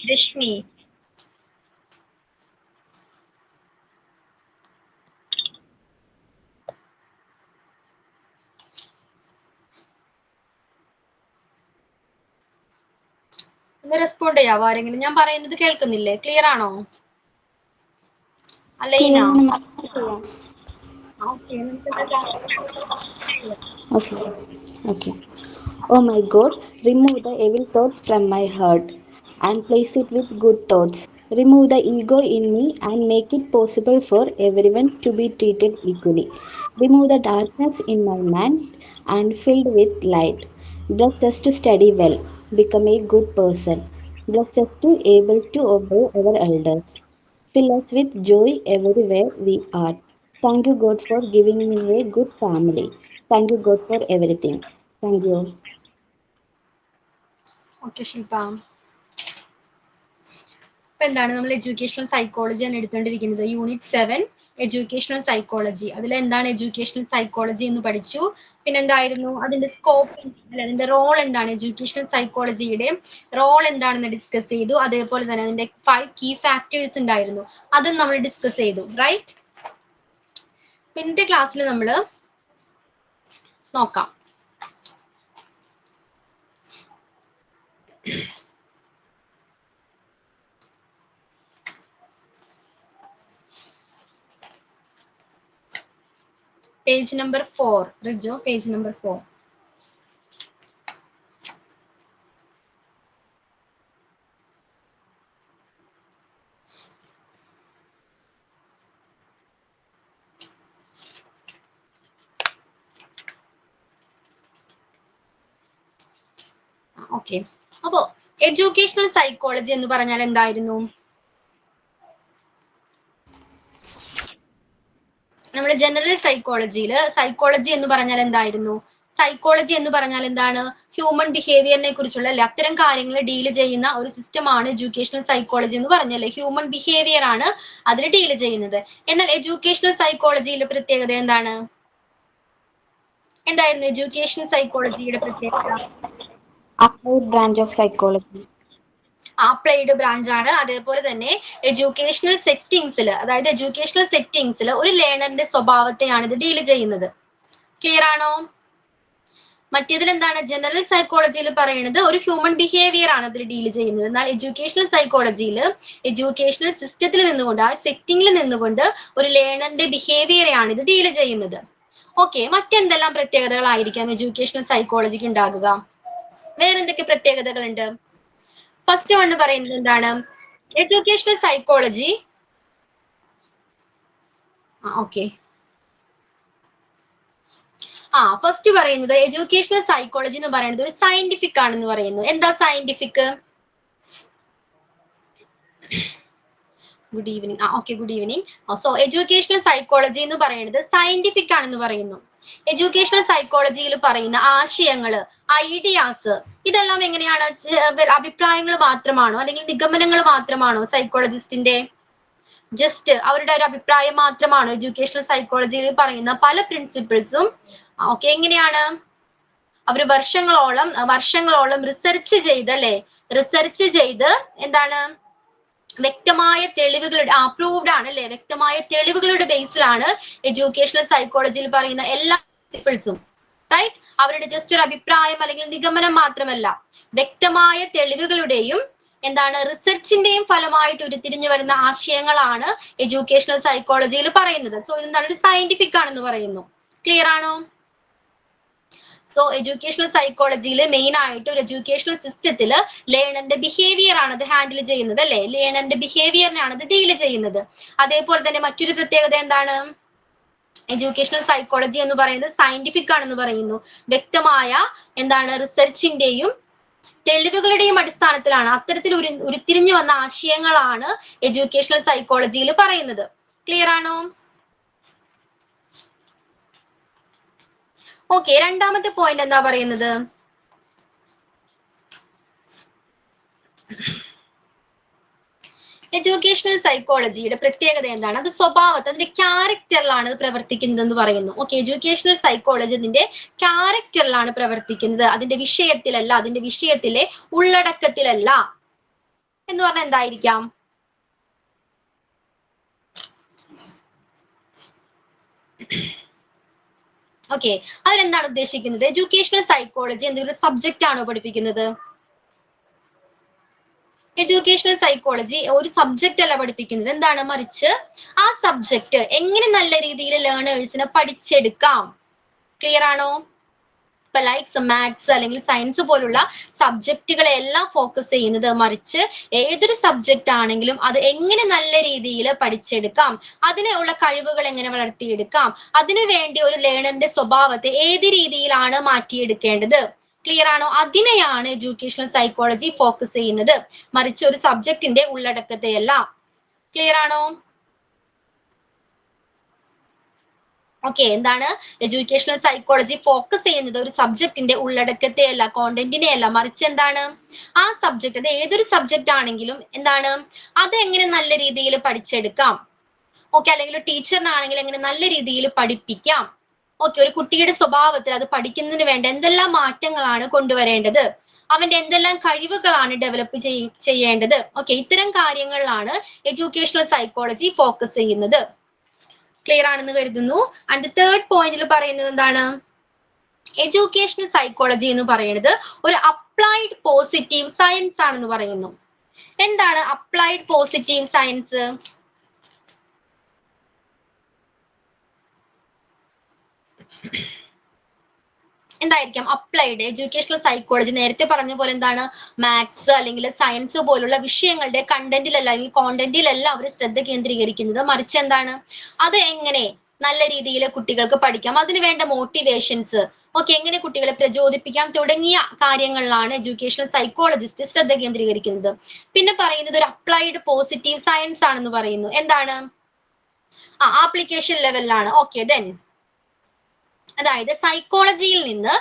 രശ്മി. ഒന്ന് റെസ്പോണ്ട് ചെയ്യാവോ ആരെങ്കിലും? ഞാൻ പറയുന്നത് കേൾക്കുന്നില്ലേ? ക്ലിയർ ആണോ? അലൈന. Okay. Okay. Okay. Oh my God, remove the evil thoughts from my heart and place it with good thoughts. Remove the ego in me and make it possible for everyone to be treated equally. Remove the darkness in my mind and filled with light. Bless us to study well, become a good person. Bless us to able to obey our elders. Fill us with joy everywhere we are. Thank you, God, for giving me a good family. Thank you, God, for everything. Thank you. Okay Shilpa. ഇപ്പൊ എന്താണ് നമ്മൾ educational സൈക്കോളജിയാണ് എടുത്തുകൊണ്ടിരിക്കുന്നത്. Unit 7 educational psychology. അതിൽ എന്താണ് educational psychology എന്ന് പഠിച്ചു. പിന്നെ എന്തായിരുന്നു അതിന്റെ സ്കോപ്പ്, അതിന്റെ റോൾ എന്താണ്, എഡ്യൂക്കേഷണൽ സൈക്കോളജിയുടെ റോൾ എന്താണെന്ന് ഡിസ്കസ് ചെയ്തു. അതേപോലെ തന്നെ അതിന്റെ 5 കീ ഫാക്ടേഴ്സ് ഉണ്ടായിരുന്നു, അതും നമ്മൾ ഡിസ്കസ് ചെയ്തു. റൈറ്റ്. ഇന്നത്തെ ക്ലാസ്സിൽ നമ്മൾ നോക്കാം page number 4. Rijo, page number 4. Okay. അപ്പോ എഡ്യൂക്കേഷണൽ സൈക്കോളജി എന്ന് പറഞ്ഞാൽ എന്തായിരുന്നു? നമ്മുടെ ജനറൽ സൈക്കോളജിയിൽ സൈക്കോളജി എന്ന് പറഞ്ഞാൽ എന്തായിരുന്നു? സൈക്കോളജി എന്ന് പറഞ്ഞാൽ എന്താണ്? ഹ്യൂമൻ ബിഹേവിയറിനെ കുറിച്ചുള്ള അല്ലെ അത്തരം കാര്യങ്ങൾ ഡീൽ ചെയ്യുന്ന ഒരു സിസ്റ്റമാണ് എഡ്യൂക്കേഷണൽ സൈക്കോളജി എന്ന് പറഞ്ഞല്ലേ. ഹ്യൂമൻ ബിഹേവിയർ ആണ് അതിൽ ഡീൽ ചെയ്യുന്നത്. എന്നാൽ എഡ്യൂക്കേഷണൽ സൈക്കോളജിയിലെ പ്രത്യേകത എന്താണ്? എന്തായിരുന്നു എഡ്യൂക്കേഷണൽ സൈക്കോളജിയുടെ പ്രത്യേകത? Applied branch of psychology. Applied branch ആണ്. അതേപോലെ തന്നെ എഡ്യൂക്കേഷണൽ സെറ്റിംഗ്സിൽ, അതായത് എഡ്യൂക്കേഷണൽ സെറ്റിംഗ്സിൽ ഒരു ലേണറിന്റെ സ്വഭാവത്തെയാണ് ഇത് ഡീൽ ചെയ്യുന്നത്. ക്ലിയർ ആണോ? മറ്റേതിൽ എന്താണ്? ജനറൽ സൈക്കോളജിയിൽ പറയുന്നത് ഒരു ഹ്യൂമൻ ബിഹേവിയർ ആണ് അതിൽ ഡീൽ ചെയ്യുന്നത്. എന്നാൽ എഡ്യൂക്കേഷണൽ സൈക്കോളജിയിൽ എഡ്യൂക്കേഷണൽ സിസ്റ്റത്തിൽ നിന്നുകൊണ്ട്, ആ സെറ്റിംഗിൽ നിന്നുകൊണ്ട് ഒരു ലേണറിന്റെ ബിഹേവിയറെയാണ് ഇത് ഡീൽ ചെയ്യുന്നത്. ഓക്കെ. മറ്റെന്തെല്ലാം പ്രത്യേകതകളായിരിക്കാം എഡ്യൂക്കേഷണൽ സൈക്കോളജിക്ക് ഉണ്ടാകുക? വേറെന്തൊക്കെ പ്രത്യേകതകളുണ്ട്? ഫസ്റ്റ് വൺ പറയുന്നത് എന്താണ്? Educational psychology. ഓക്കെ. ഫസ്റ്റ് പറയുന്നത് എഡ്യൂക്കേഷണൽ സൈക്കോളജി എന്ന് പറയുന്നത് ഒരു സയന്റിഫിക് ആണെന്ന് പറയുന്നു. എന്താ scientific? Good evening. Okay, good evening. So educational psychology എന്ന് പറയുന്നത് സയന്റിഫിക് ആണെന്ന് പറയുന്നു. എഡ്യൂക്കേഷണൽ സൈക്കോളജിയിൽ പറയുന്ന ആശയങ്ങള്, ഐഡിയാസ്, ഇതെല്ലാം എങ്ങനെയാണ്? അഭിപ്രായങ്ങൾ മാത്രമാണോ അല്ലെങ്കിൽ നിഗമനങ്ങൾ മാത്രമാണോ സൈക്കോളജിസ്റ്റിന്റെ? ജസ്റ്റ് അവരുടെ ഒരു അഭിപ്രായം മാത്രമാണോ എഡ്യൂക്കേഷണൽ സൈക്കോളജിയിൽ പറയുന്ന പല പ്രിൻസിപ്പിൾസും? ഓക്കെ. എങ്ങനെയാണ് അവർ വർഷങ്ങളോളം റിസർച്ച് ചെയ്ത്, അല്ലെ, റിസർച്ച് ചെയ്ത് എന്താണ് വ്യക്തമായ തെളിവുകളുടെ അപ്രൂവ്ഡ് ആണ്, അല്ലെ, വ്യക്തമായ തെളിവുകളുടെ ബേസിലാണ് എഡ്യൂക്കേഷണൽ സൈക്കോളജിയിൽ പറയുന്ന എല്ലാ പ്രിൻസിപ്പിൾസും. റൈറ്റ്. അവരുടെ ജസ്റ്റ് ഒരു അഭിപ്രായം അല്ലെങ്കിൽ നിഗമനം മാത്രമല്ല, വ്യക്തമായ തെളിവുകളുടെയും എന്താണ് റിസർച്ചിന്റെയും ഫലമായിട്ട് ഉരുത്തിരിഞ്ഞു വരുന്ന ആശയങ്ങളാണ് എഡ്യൂക്കേഷണൽ സൈക്കോളജിയിൽ പറയുന്നത്. സോ ഇതെന്താണ്? ഒരു സയന്റിഫിക് ആണെന്ന് പറയുന്നു. ക്ലിയർ ആണോ? സോ എഡ്യൂക്കേഷണൽ സൈക്കോളജിയിൽ മെയിൻ ആയിട്ട് ഒരു എഡ്യൂക്കേഷണൽ സിസ്റ്റത്തിൽ ലേണറിന്റെ ബിഹേവിയർ ആണ് അത് ഹാൻഡിൽ ചെയ്യുന്നത്, അല്ലെ. ലേണറിന്റെ ബിഹേവിയറിനാണ് അത് ഡീൽ ചെയ്യുന്നത്. അതേപോലെ തന്നെ മറ്റൊരു പ്രത്യേകത എന്താണ്? എഡ്യൂക്കേഷണൽ സൈക്കോളജി എന്ന് പറയുന്നത് സയന്റിഫിക് ആണെന്ന് പറയുന്നു. വ്യക്തമായ എന്താണ് റിസർച്ചിന്റെയും തെളിവുകളുടെയും അടിസ്ഥാനത്തിലാണ്, അത്തരത്തിൽ ഉരുത്തിരിഞ്ഞു വന്ന ആശയങ്ങളാണ് എഡ്യൂക്കേഷണൽ സൈക്കോളജിയിൽ പറയുന്നത്. ക്ലിയർ ആണോ? ഓക്കെ. രണ്ടാമത്തെ പോയിന്റ് എന്താ പറയുന്നത്? എഡ്യൂക്കേഷണൽ സൈക്കോളജിയുടെ പ്രത്യേകത എന്താണ്? അത് സ്വഭാവത്തെ, അതിന്റെ ക്യാരക്ടറിലാണ് അത് പ്രവർത്തിക്കുന്നത് എന്ന് പറയുന്നു. ഓക്കെ, എഡ്യൂക്കേഷണൽ സൈക്കോളജി അതിന്റെ ക്യാരക്ടറിലാണ് പ്രവർത്തിക്കുന്നത്, അതിന്റെ വിഷയത്തിലല്ല, അതിന്റെ വിഷയത്തിലെ ഉള്ളടക്കത്തിലല്ല. എന്ന് പറഞ്ഞാൽ എന്തായിരിക്കാം? ഓക്കെ, അതിലെന്താണ് ഉദ്ദേശിക്കുന്നത്? എഡ്യൂക്കേഷണൽ സൈക്കോളജി എന്തെങ്കിലും സബ്ജക്റ്റ് ആണോ പഠിപ്പിക്കുന്നത്? എഡ്യൂക്കേഷണൽ സൈക്കോളജി ഒരു സബ്ജക്റ്റ് അല്ല പഠിപ്പിക്കുന്നത്. എന്താണ്? മറിച്ച് ആ സബ്ജക്റ്റ് എങ്ങനെ നല്ല രീതിയിൽ ലേണേഴ്സിനെ പഠിച്ചെടുക്കാം. ക്ലിയർ ആണോ? ഇപ്പൊ ലൈക്സ് മാത്സ് അല്ലെങ്കിൽ സയൻസ് പോലുള്ള സബ്ജക്റ്റുകളെ എല്ലാം ഫോക്കസ് ചെയ്യുന്നത്, മറിച്ച് ഏതൊരു സബ്ജക്റ്റ് ആണെങ്കിലും അത് എങ്ങനെ നല്ല രീതിയിൽ പഠിച്ചെടുക്കാം, അതിനുള്ള കഴിവുകൾ എങ്ങനെ വളർത്തിയെടുക്കാം, അതിനു വേണ്ടി ഒരു ലേണറിന്റെ സ്വഭാവത്തെ ഏത് രീതിയിലാണ് മാറ്റിയെടുക്കേണ്ടത്. ക്ലിയർ ആണോ? അതിനെയാണ് എഡ്യൂക്കേഷണൽ സൈക്കോളജി ഫോക്കസ് ചെയ്യുന്നത്, മറിച്ച് ഒരു സബ്ജക്റ്റിന്റെ ഉള്ളടക്കത്തെയല്ല. ക്ലിയർ ആണോ? ഓക്കെ, എന്താണ് എഡ്യൂക്കേഷണൽ സൈക്കോളജി ഫോക്കസ് ചെയ്യുന്നത്? ഒരു സബ്ജക്റ്റിന്റെ ഉള്ളടക്കത്തെ അല്ല, കോണ്ടന്റിനെ അല്ല, മറിച്ച് എന്താണ് ആ സബ്ജക്ട്, അത് ഏതൊരു സബ്ജക്റ്റ് ആണെങ്കിലും എന്താണ് അത് എങ്ങനെ നല്ല രീതിയിൽ പഠിച്ചെടുക്കാം. ഓക്കെ, അല്ലെങ്കിൽ ടീച്ചറിനാണെങ്കിൽ എങ്ങനെ നല്ല രീതിയിൽ പഠിപ്പിക്കാം. ഓക്കെ, ഒരു കുട്ടിയുടെ സ്വഭാവത്തിൽ അത് പഠിക്കുന്നതിന് വേണ്ട എന്തെല്ലാം മാറ്റങ്ങളാണ് കൊണ്ടുവരേണ്ടത്, അവന്റെ എന്തെല്ലാം കഴിവുകളാണ് ഡെവലപ്പ് ചെയ്യേണ്ടത്. ഓക്കെ, ഇത്തരം കാര്യങ്ങളിലാണ് എഡ്യൂക്കേഷണൽ സൈക്കോളജി ഫോക്കസ് ചെയ്യുന്നത്. ക്ലിയർ ആണെന്ന് കരുതുന്നു. ആൻഡ് തേർഡ് പോയിന്റിൽ പറയുന്നത് എന്താണ്? എഡ്യൂക്കേഷണൽ സൈക്കോളജി എന്ന് പറയുന്നത് ഒരു അപ്ലൈഡ് പോസിറ്റീവ് സയൻസ് ആണെന്ന് പറയുന്നു. എന്താണ് അപ്ലൈഡ് പോസിറ്റീവ് സയൻസ്? എന്തായിരിക്കാം അപ്ലൈഡ് എഡ്യൂക്കേഷണൽ സൈക്കോളജി? നേരത്തെ പറഞ്ഞ പോലെ എന്താണ് മാത്സ് അല്ലെങ്കിൽ സയൻസ് പോലുള്ള വിഷയങ്ങളുടെ കണ്ടന്റിലല്ല അല്ലെങ്കിൽ കോണ്ടന്റിലല്ല അവർ ശ്രദ്ധ കേന്ദ്രീകരിക്കുന്നത്, മറിച്ച് എന്താണ് അത് എങ്ങനെ നല്ല രീതിയിൽ കുട്ടികൾക്ക് പഠിക്കാം, അതിന് വേണ്ട മോട്ടിവേഷൻസ്, ഓക്കെ, എങ്ങനെ കുട്ടികളെ പ്രചോദിപ്പിക്കാം തുടങ്ങിയ കാര്യങ്ങളിലാണ് എഡ്യൂക്കേഷണൽ സൈക്കോളജിസ്റ്റ് ശ്രദ്ധ കേന്ദ്രീകരിക്കുന്നത്. പിന്നെ പറയുന്നത് ഒരു അപ്ലൈഡ് പോസിറ്റീവ് സയൻസ് ആണെന്ന് പറയുന്നു. എന്താണ്? ആപ്ലിക്കേഷൻ ലെവലിലാണ്. ഓക്കെ, ദെൻ അതായത് സൈക്കോളജിയിൽ നിന്ന്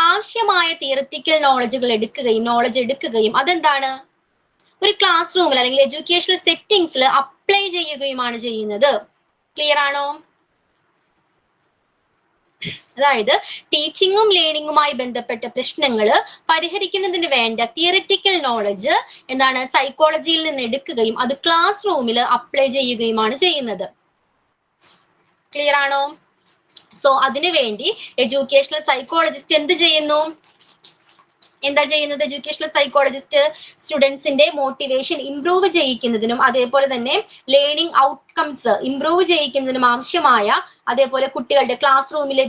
ആവശ്യമായ തിയറിറ്റിക്കൽ നോളജ് എടുക്കുകയും അതെന്താണ് ഒരു ക്ലാസ് റൂമിൽ അല്ലെങ്കിൽ എഡ്യൂക്കേഷണൽ സെറ്റിംഗ്സിൽ അപ്ലൈ ചെയ്യുകയുമാണ് ചെയ്യുന്നത്. ക്ലിയർ ആണോ? അതായത് ടീച്ചിങ്ങും ലേണിങ്ങുമായി ബന്ധപ്പെട്ട പ്രശ്നങ്ങൾ പരിഹരിക്കുന്നതിന് വേണ്ട തിയറിറ്റിക്കൽ നോളജ് എന്താണ് സൈക്കോളജിയിൽ നിന്ന് എടുക്കുകയും അത് ക്ലാസ് റൂമിൽ അപ്ലൈ ചെയ്യുകയുമാണ് ചെയ്യുന്നത്. ക്ലിയർ ആണോ? സോ അതിനുവേണ്ടി എഡ്യൂക്കേഷണൽ സൈക്കോളജിസ്റ്റ് എന്ത് ചെയ്യുന്നു? എന്താ ചെയ്യുന്നത്? എഡ്യൂക്കേഷണൽ സൈക്കോളജിസ്റ്റ് സ്റ്റുഡൻസിന്റെ മോട്ടിവേഷൻ ഇംപ്രൂവ് ചെയ്യിക്കുന്നതിനും അതേപോലെ തന്നെ ലേണിംഗ് ഔട്ട്കംസ് ഇംപ്രൂവ് ചെയ്യിക്കുന്നതിനും ആവശ്യമായ, അതേപോലെ കുട്ടികളുടെ ക്ലാസ് റൂമിലെ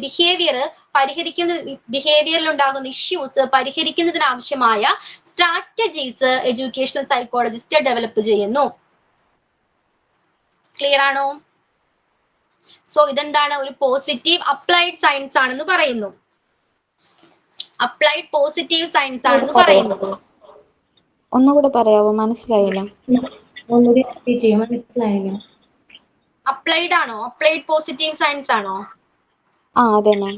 ബിഹേവിയറിൽ ഉണ്ടാകുന്ന ഇഷ്യൂസ് പരിഹരിക്കുന്നതിന് ആവശ്യമായ സ്ട്രാറ്റജീസ് എഡ്യൂക്കേഷണൽ സൈക്കോളജിസ്റ്റ് ഡെവലപ്പ് ചെയ്യുന്നു. ക്ലിയർ ആണോ? സോ ഇതെന്താണ്? ഒരു പോസിറ്റീവ് അപ്ലൈഡ് സയൻസ് ആണെന്ന് പറയുന്നു. അപ്ലൈഡ് പോസിറ്റീവ് സയൻസ് ആണെന്ന് പറയുന്നു. ഒന്നുകൂടെ പറയാവോ? മനസ്സിലായില്ല. അപ്ലൈഡ് ആണോ? അപ്ലൈഡ് പോസിറ്റീവ് സയൻസ് ആണോ? അതെ മാം.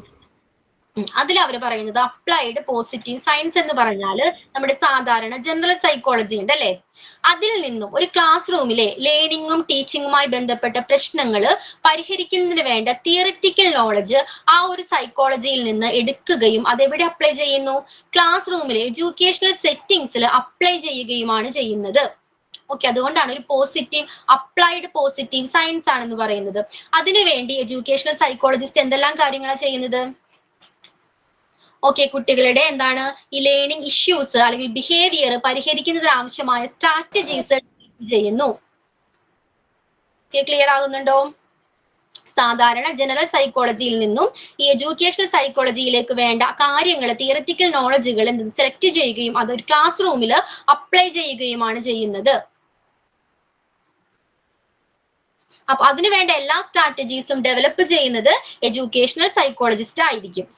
അതിൽ അവർ പറയുന്നത് അപ്ലൈഡ് പോസിറ്റീവ് സയൻസ് എന്ന് പറഞ്ഞാൽ നമ്മുടെ സാധാരണ ജനറൽ സൈക്കോളജി ഉണ്ട് അല്ലെ, അതിൽ നിന്നും ഒരു ക്ലാസ് റൂമിലെ ലേണിങ്ങും ടീച്ചിങ്ങുമായി ബന്ധപ്പെട്ട പ്രശ്നങ്ങൾ പരിഹരിക്കുന്നതിന് വേണ്ട തിയറിറ്റിക്കൽ നോളജ് ആ ഒരു സൈക്കോളജിയിൽ നിന്ന് എടുക്കുകയും അതെവിടെ അപ്ലൈ ചെയ്യുന്നു? ക്ലാസ് റൂമിലെ എഡ്യൂക്കേഷണൽ സെറ്റിംഗ്സിൽ അപ്ലൈ ചെയ്യുകയുമാണ് ചെയ്യുന്നത്. ഓക്കെ, അതുകൊണ്ടാണ് ഒരു അപ്ലൈഡ് പോസിറ്റീവ് സയൻസ് ആണെന്ന് പറയുന്നത്. അതിനുവേണ്ടി എഡ്യൂക്കേഷണൽ സൈക്കോളജിസ്റ്റ് എന്തെല്ലാം കാര്യങ്ങളാണ് ചെയ്യുന്നത്? ഓക്കെ, കുട്ടികളുടെ എന്താണ് ഈ ലേണിംഗ് ഇഷ്യൂസ് അല്ലെങ്കിൽ ബിഹേവിയർ പരിഹരിക്കുന്നതിന് ആവശ്യമായ സ്ട്രാറ്റജീസ് ചെയ്യുന്നു. ക്ലിയർ ആകുന്നുണ്ടോ? സാധാരണ ജനറൽ സൈക്കോളജിയിൽ നിന്നും ഈ എഡ്യൂക്കേഷണൽ സൈക്കോളജിയിലേക്ക് വേണ്ട കാര്യങ്ങൾ, തിയറിറ്റിക്കൽ നോളജുകൾ സെലക്ട് ചെയ്യുകയും അത് ഒരു ക്ലാസ് റൂമിൽ അപ്ലൈ ചെയ്യുകയുമാണ് ചെയ്യുന്നത്. അപ്പൊ അതിനു വേണ്ട എല്ലാ സ്ട്രാറ്റജീസും ഡെവലപ്പ് ചെയ്യുന്നത് എഡ്യൂക്കേഷണൽ സൈക്കോളജിസ്റ്റ് ആയിരിക്കും.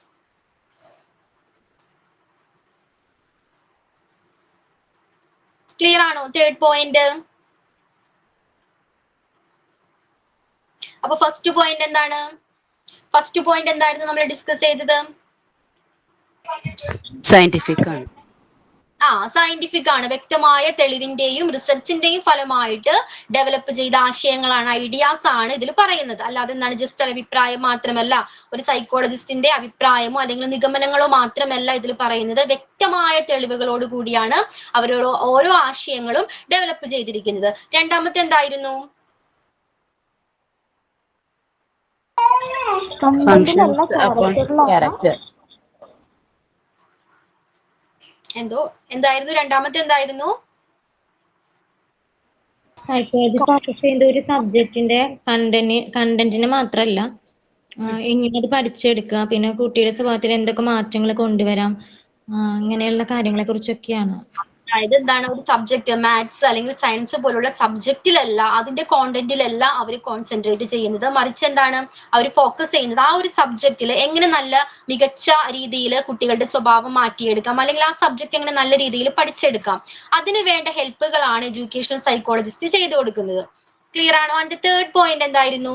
ക്ലിയർ ആണോ? Third point. അപ്പൊ ഫസ്റ്റ് പോയിന്റ് എന്താണ്? ഫസ്റ്റ് പോയിന്റ് എന്തായിരുന്നു നമ്മൾ ഡിസ്കസ് ചെയ്തത്? സയന്റിഫിക് ആണ്. സയന്റിഫിക് ആണ്, വ്യക്തമായ തെളിവിന്റെയും റിസർച്ചിന്റെയും ഫലമായിട്ട് ഡെവലപ്പ് ചെയ്ത ആശയങ്ങളാണ്, ഐഡിയാസ് ആണ് ഇതിൽ പറയുന്നത്. അല്ലാതെ എന്താണ് ജസ്റ്റ് ഒരു അഭിപ്രായം മാത്രമല്ല, ഒരു സൈക്കോളജിസ്റ്റിന്റെ അഭിപ്രായമോ അല്ലെങ്കിൽ നിഗമനങ്ങളോ മാത്രമല്ല ഇതിൽ പറയുന്നത്. വ്യക്തമായ തെളിവുകളോട് കൂടിയാണ് അവരോട് ഓരോ ആശയങ്ങളും ഡെവലപ്പ് ചെയ്തിരിക്കുന്നത്. രണ്ടാമത്തെ എന്തായിരുന്നു? കണ്ടന്റിലല്ല ക്യാരക്ടറിലാണ്. എന്തായിരുന്നു രണ്ടാമത്തെ? എന്തായിരുന്നു? സൈക്കോളജി ഫോക്കസ് ചെയ്യുന്ന ഒരു സബ്ജക്റ്റിന്റെ കണ്ടന്റിന് മാത്രമല്ല, എങ്ങനെ അത് പഠിച്ചെടുക്കുക, പിന്നെ കുട്ടിയുടെ സ്വഭാവത്തിൽ എന്തൊക്കെ മാറ്റങ്ങൾ കൊണ്ടുവരാം, അങ്ങനെയുള്ള കാര്യങ്ങളെ കുറിച്ചൊക്കെയാണ്. അതായത് എന്താണ്, ഒരു സബ്ജക്ട് മാത്സ് അല്ലെങ്കിൽ സയൻസ് പോലുള്ള സബ്ജക്റ്റിലല്ല, അതിന്റെ കോണ്ടന്റിലല്ല അവർ കോൺസെൻട്രേറ്റ് ചെയ്യുന്നത്. മറിച്ച് എന്താണ് അവർ ഫോക്കസ് ചെയ്യുന്നത്, ആ ഒരു സബ്ജക്റ്റിൽ എങ്ങനെ നല്ല മികച്ച രീതിയിൽ കുട്ടികളുടെ സ്വഭാവം മാറ്റിയെടുക്കാം, അല്ലെങ്കിൽ ആ സബ്ജക്ട് എങ്ങനെ നല്ല രീതിയിൽ പഠിച്ചെടുക്കാം, അതിന് വേണ്ട ഹെൽപ്പുകളാണ് എഡ്യൂക്കേഷണൽ സൈക്കോളജിസ്റ്റ് ചെയ്തു കൊടുക്കുന്നത്. ക്ലിയർ ആണോ? അതിന്റെ തേർഡ് പോയിന്റ് എന്തായിരുന്നു?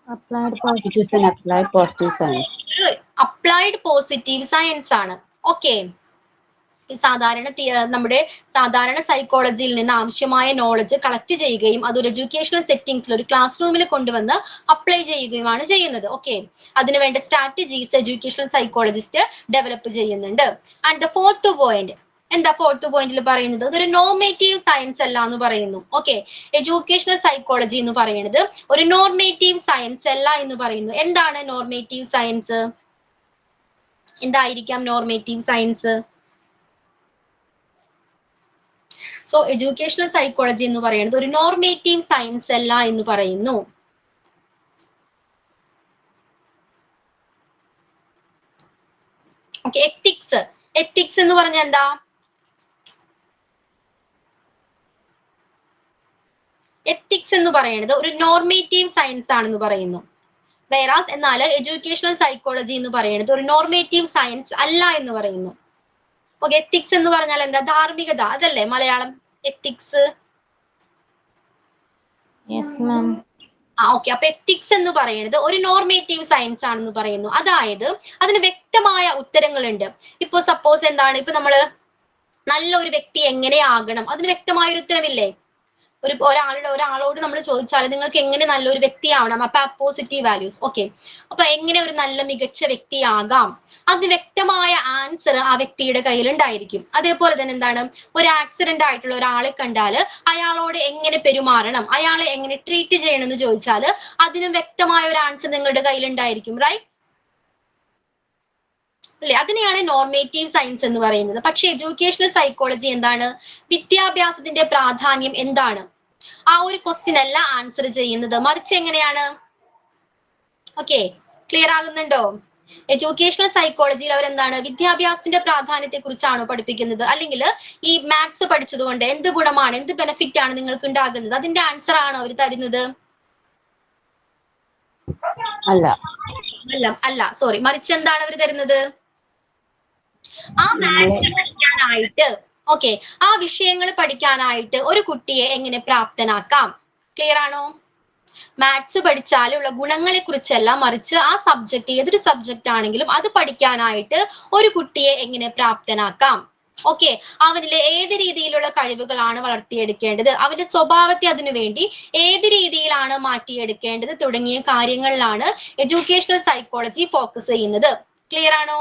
Applied positive science. Applied positive science ആണ്. ഓക്കെ, നമ്മുടെ സാധാരണ സൈക്കോളജിയിൽ നിന്ന് ആവശ്യമായ നോളജ് കളക്ട് ചെയ്യുകയും അതൊരു എഡ്യൂക്കേഷണൽ സെറ്റിംഗ്സിൽ ഒരു ക്ലാസ് റൂമിൽ കൊണ്ടുവന്ന് അപ്ലൈ ചെയ്യുകയുമാണ് ചെയ്യുന്നത്. ഓക്കെ, അതിനുവേണ്ട സ്ട്രാറ്റജീസ് എഡ്യൂക്കേഷണൽ സൈക്കോളജിസ്റ്റ് ഡെവലപ്പ് ചെയ്യുന്നുണ്ട്. ആൻഡ് ദ ഫോർത്ത് പോയിന്റ് എന്താ? ഫോർത്ത് പോയിന്റിൽ പറയുന്നത് ഇതൊരു നോർമേറ്റീവ് സയൻസ് അല്ല എന്ന് പറയുന്നു. ഓക്കെ, എഡ്യൂക്കേഷണൽ സൈക്കോളജി എന്ന് പറയുന്നത് ഒരു നോർമേറ്റീവ് സയൻസ് അല്ല എന്ന് പറയുന്നു. എന്താണ് നോർമേറ്റീവ് സയൻസ്? എന്തായിരിക്കാം normative science? So educational psychology എന്ന് പറയുന്നത് ഒരു നോർമേറ്റീവ് സയൻസ് അല്ല എന്ന് പറയുന്നു. ഓക്കെ, എത്തിക്സ് എന്ന് പറഞ്ഞാൽ എന്താ? എത്തിക്സ് എന്ന് പറയുന്നത് ഒരു നോർമേറ്റീവ് സയൻസ് ആണെന്ന് പറയുന്നു. വേറാസ് എന്നാൽ എഡ്യൂക്കേഷണൽ സൈക്കോളജി എന്ന് പറയുന്നത് ഒരു നോർമേറ്റീവ് സയൻസ് അല്ല എന്ന് പറയുന്നു. ഓക്കെ, എത്തിക്സ് എന്ന് പറഞ്ഞാൽ എന്താ? ധാർമ്മികത, അതല്ലേ മലയാളം എത്തിക്സ്? ഓക്കെ, അപ്പൊ എത്തിക്സ് എന്ന് പറയുന്നത് ഒരു നോർമേറ്റീവ് സയൻസ് ആണെന്ന് പറയുന്നു. അതായത് അതിന് വ്യക്തമായ ഉത്തരങ്ങളുണ്ട്. ഇപ്പൊ സപ്പോസ് എന്താണ്, ഇപ്പൊ നമ്മള് നല്ലൊരു വ്യക്തി എങ്ങനെയാകണം, അതിന് വ്യക്തമായ ഒരു ഉത്തരമില്ലേ? ഒരാളോട് നമ്മൾ ചോദിച്ചാൽ നിങ്ങൾക്ക് എങ്ങനെ നല്ലൊരു വ്യക്തിയാവണം, അപ്പൊ പോസിറ്റീവ് വാല്യൂസ്. ഓക്കെ, അപ്പൊ എങ്ങനെ ഒരു നല്ല മികച്ച വ്യക്തിയാകാം, അതിന് വ്യക്തമായ ആൻസർ ആ വ്യക്തിയുടെ കയ്യിൽ ഉണ്ടായിരിക്കും. അതേപോലെ തന്നെ എന്താണ്, ഒരു ആക്സിഡന്റ് ആയിട്ടുള്ള ഒരാളെ കണ്ടാൽ അയാളോട് എങ്ങനെ പെരുമാറണം, അയാളെ എങ്ങനെ ട്രീറ്റ് ചെയ്യണം എന്ന് ചോദിച്ചാൽ അതിനും വ്യക്തമായ ഒരു ആൻസർ നിങ്ങളുടെ കയ്യിൽ ഉണ്ടായിരിക്കും. റൈറ്റ് അല്ലെ? അതിനെയാണ് നോർമേറ്റീവ് സയൻസ് എന്ന് പറയുന്നത്. പക്ഷെ എഡ്യൂക്കേഷണൽ സൈക്കോളജി എന്താണ്? വിദ്യാഭ്യാസത്തിന്റെ പ്രാധാന്യം എന്താണ്, ആ ഒരു ക്വസ്റ്റ്യൻ അല്ല ആൻസർ ചെയ്യുന്നത്. മറിച്ച് എങ്ങനെയാണ്? Okay, clear ആകുന്നുണ്ടോ? എഡ്യൂക്കേഷണൽ സൈക്കോളജിയിൽ അവരെന്താണ് വിദ്യാഭ്യാസത്തിന്റെ പ്രാധാന്യത്തെ കുറിച്ചാണോ പഠിപ്പിക്കുന്നത്? അല്ലെങ്കിൽ ഈ മാത്സ് പഠിച്ചത് കൊണ്ട് എന്ത് ഗുണമാണ്, എന്ത് ബെനിഫിറ്റ് ആണ് നിങ്ങൾക്ക് ഉണ്ടാകുന്നത്, അതിന്റെ ആൻസർ ആണോ അവർ തരുന്നത്? അല്ല, സോറി, മറിച്ച് എന്താണ് അവർ തരുന്നത്? ആ മാത്സ് പഠിക്കാനായിട്ട്, ഓക്കെ, ആ വിഷയങ്ങൾ പഠിക്കാനായിട്ട് ഒരു കുട്ടിയെ എങ്ങനെ പ്രാപ്തനാക്കാം? ക്ലിയർ ആണോ? മാത്സ് പഠിച്ചാലുള്ള ഗുണങ്ങളെ കുറിച്ചല്ല, മറിച്ച് ആ സബ്ജക്ട് ഏതൊരു സബ്ജക്റ്റ് ആണെങ്കിലും അത് പഠിക്കാനായിട്ട് ഒരു കുട്ടിയെ എങ്ങനെ പ്രാപ്തനാക്കാം. ഓക്കെ, അവനിലെ ഏത് രീതിയിലുള്ള കഴിവുകളാണ് വളർത്തിയെടുക്കേണ്ടത്, അവന്റെ സ്വഭാവത്തെ അതിനു വേണ്ടി ഏത് രീതിയിലാണ് മാറ്റിയെടുക്കേണ്ടത് തുടങ്ങിയ കാര്യങ്ങളിലാണ് എഡ്യൂക്കേഷണൽ സൈക്കോളജി ഫോക്കസ് ചെയ്യുന്നത്. ക്ലിയർ ആണോ?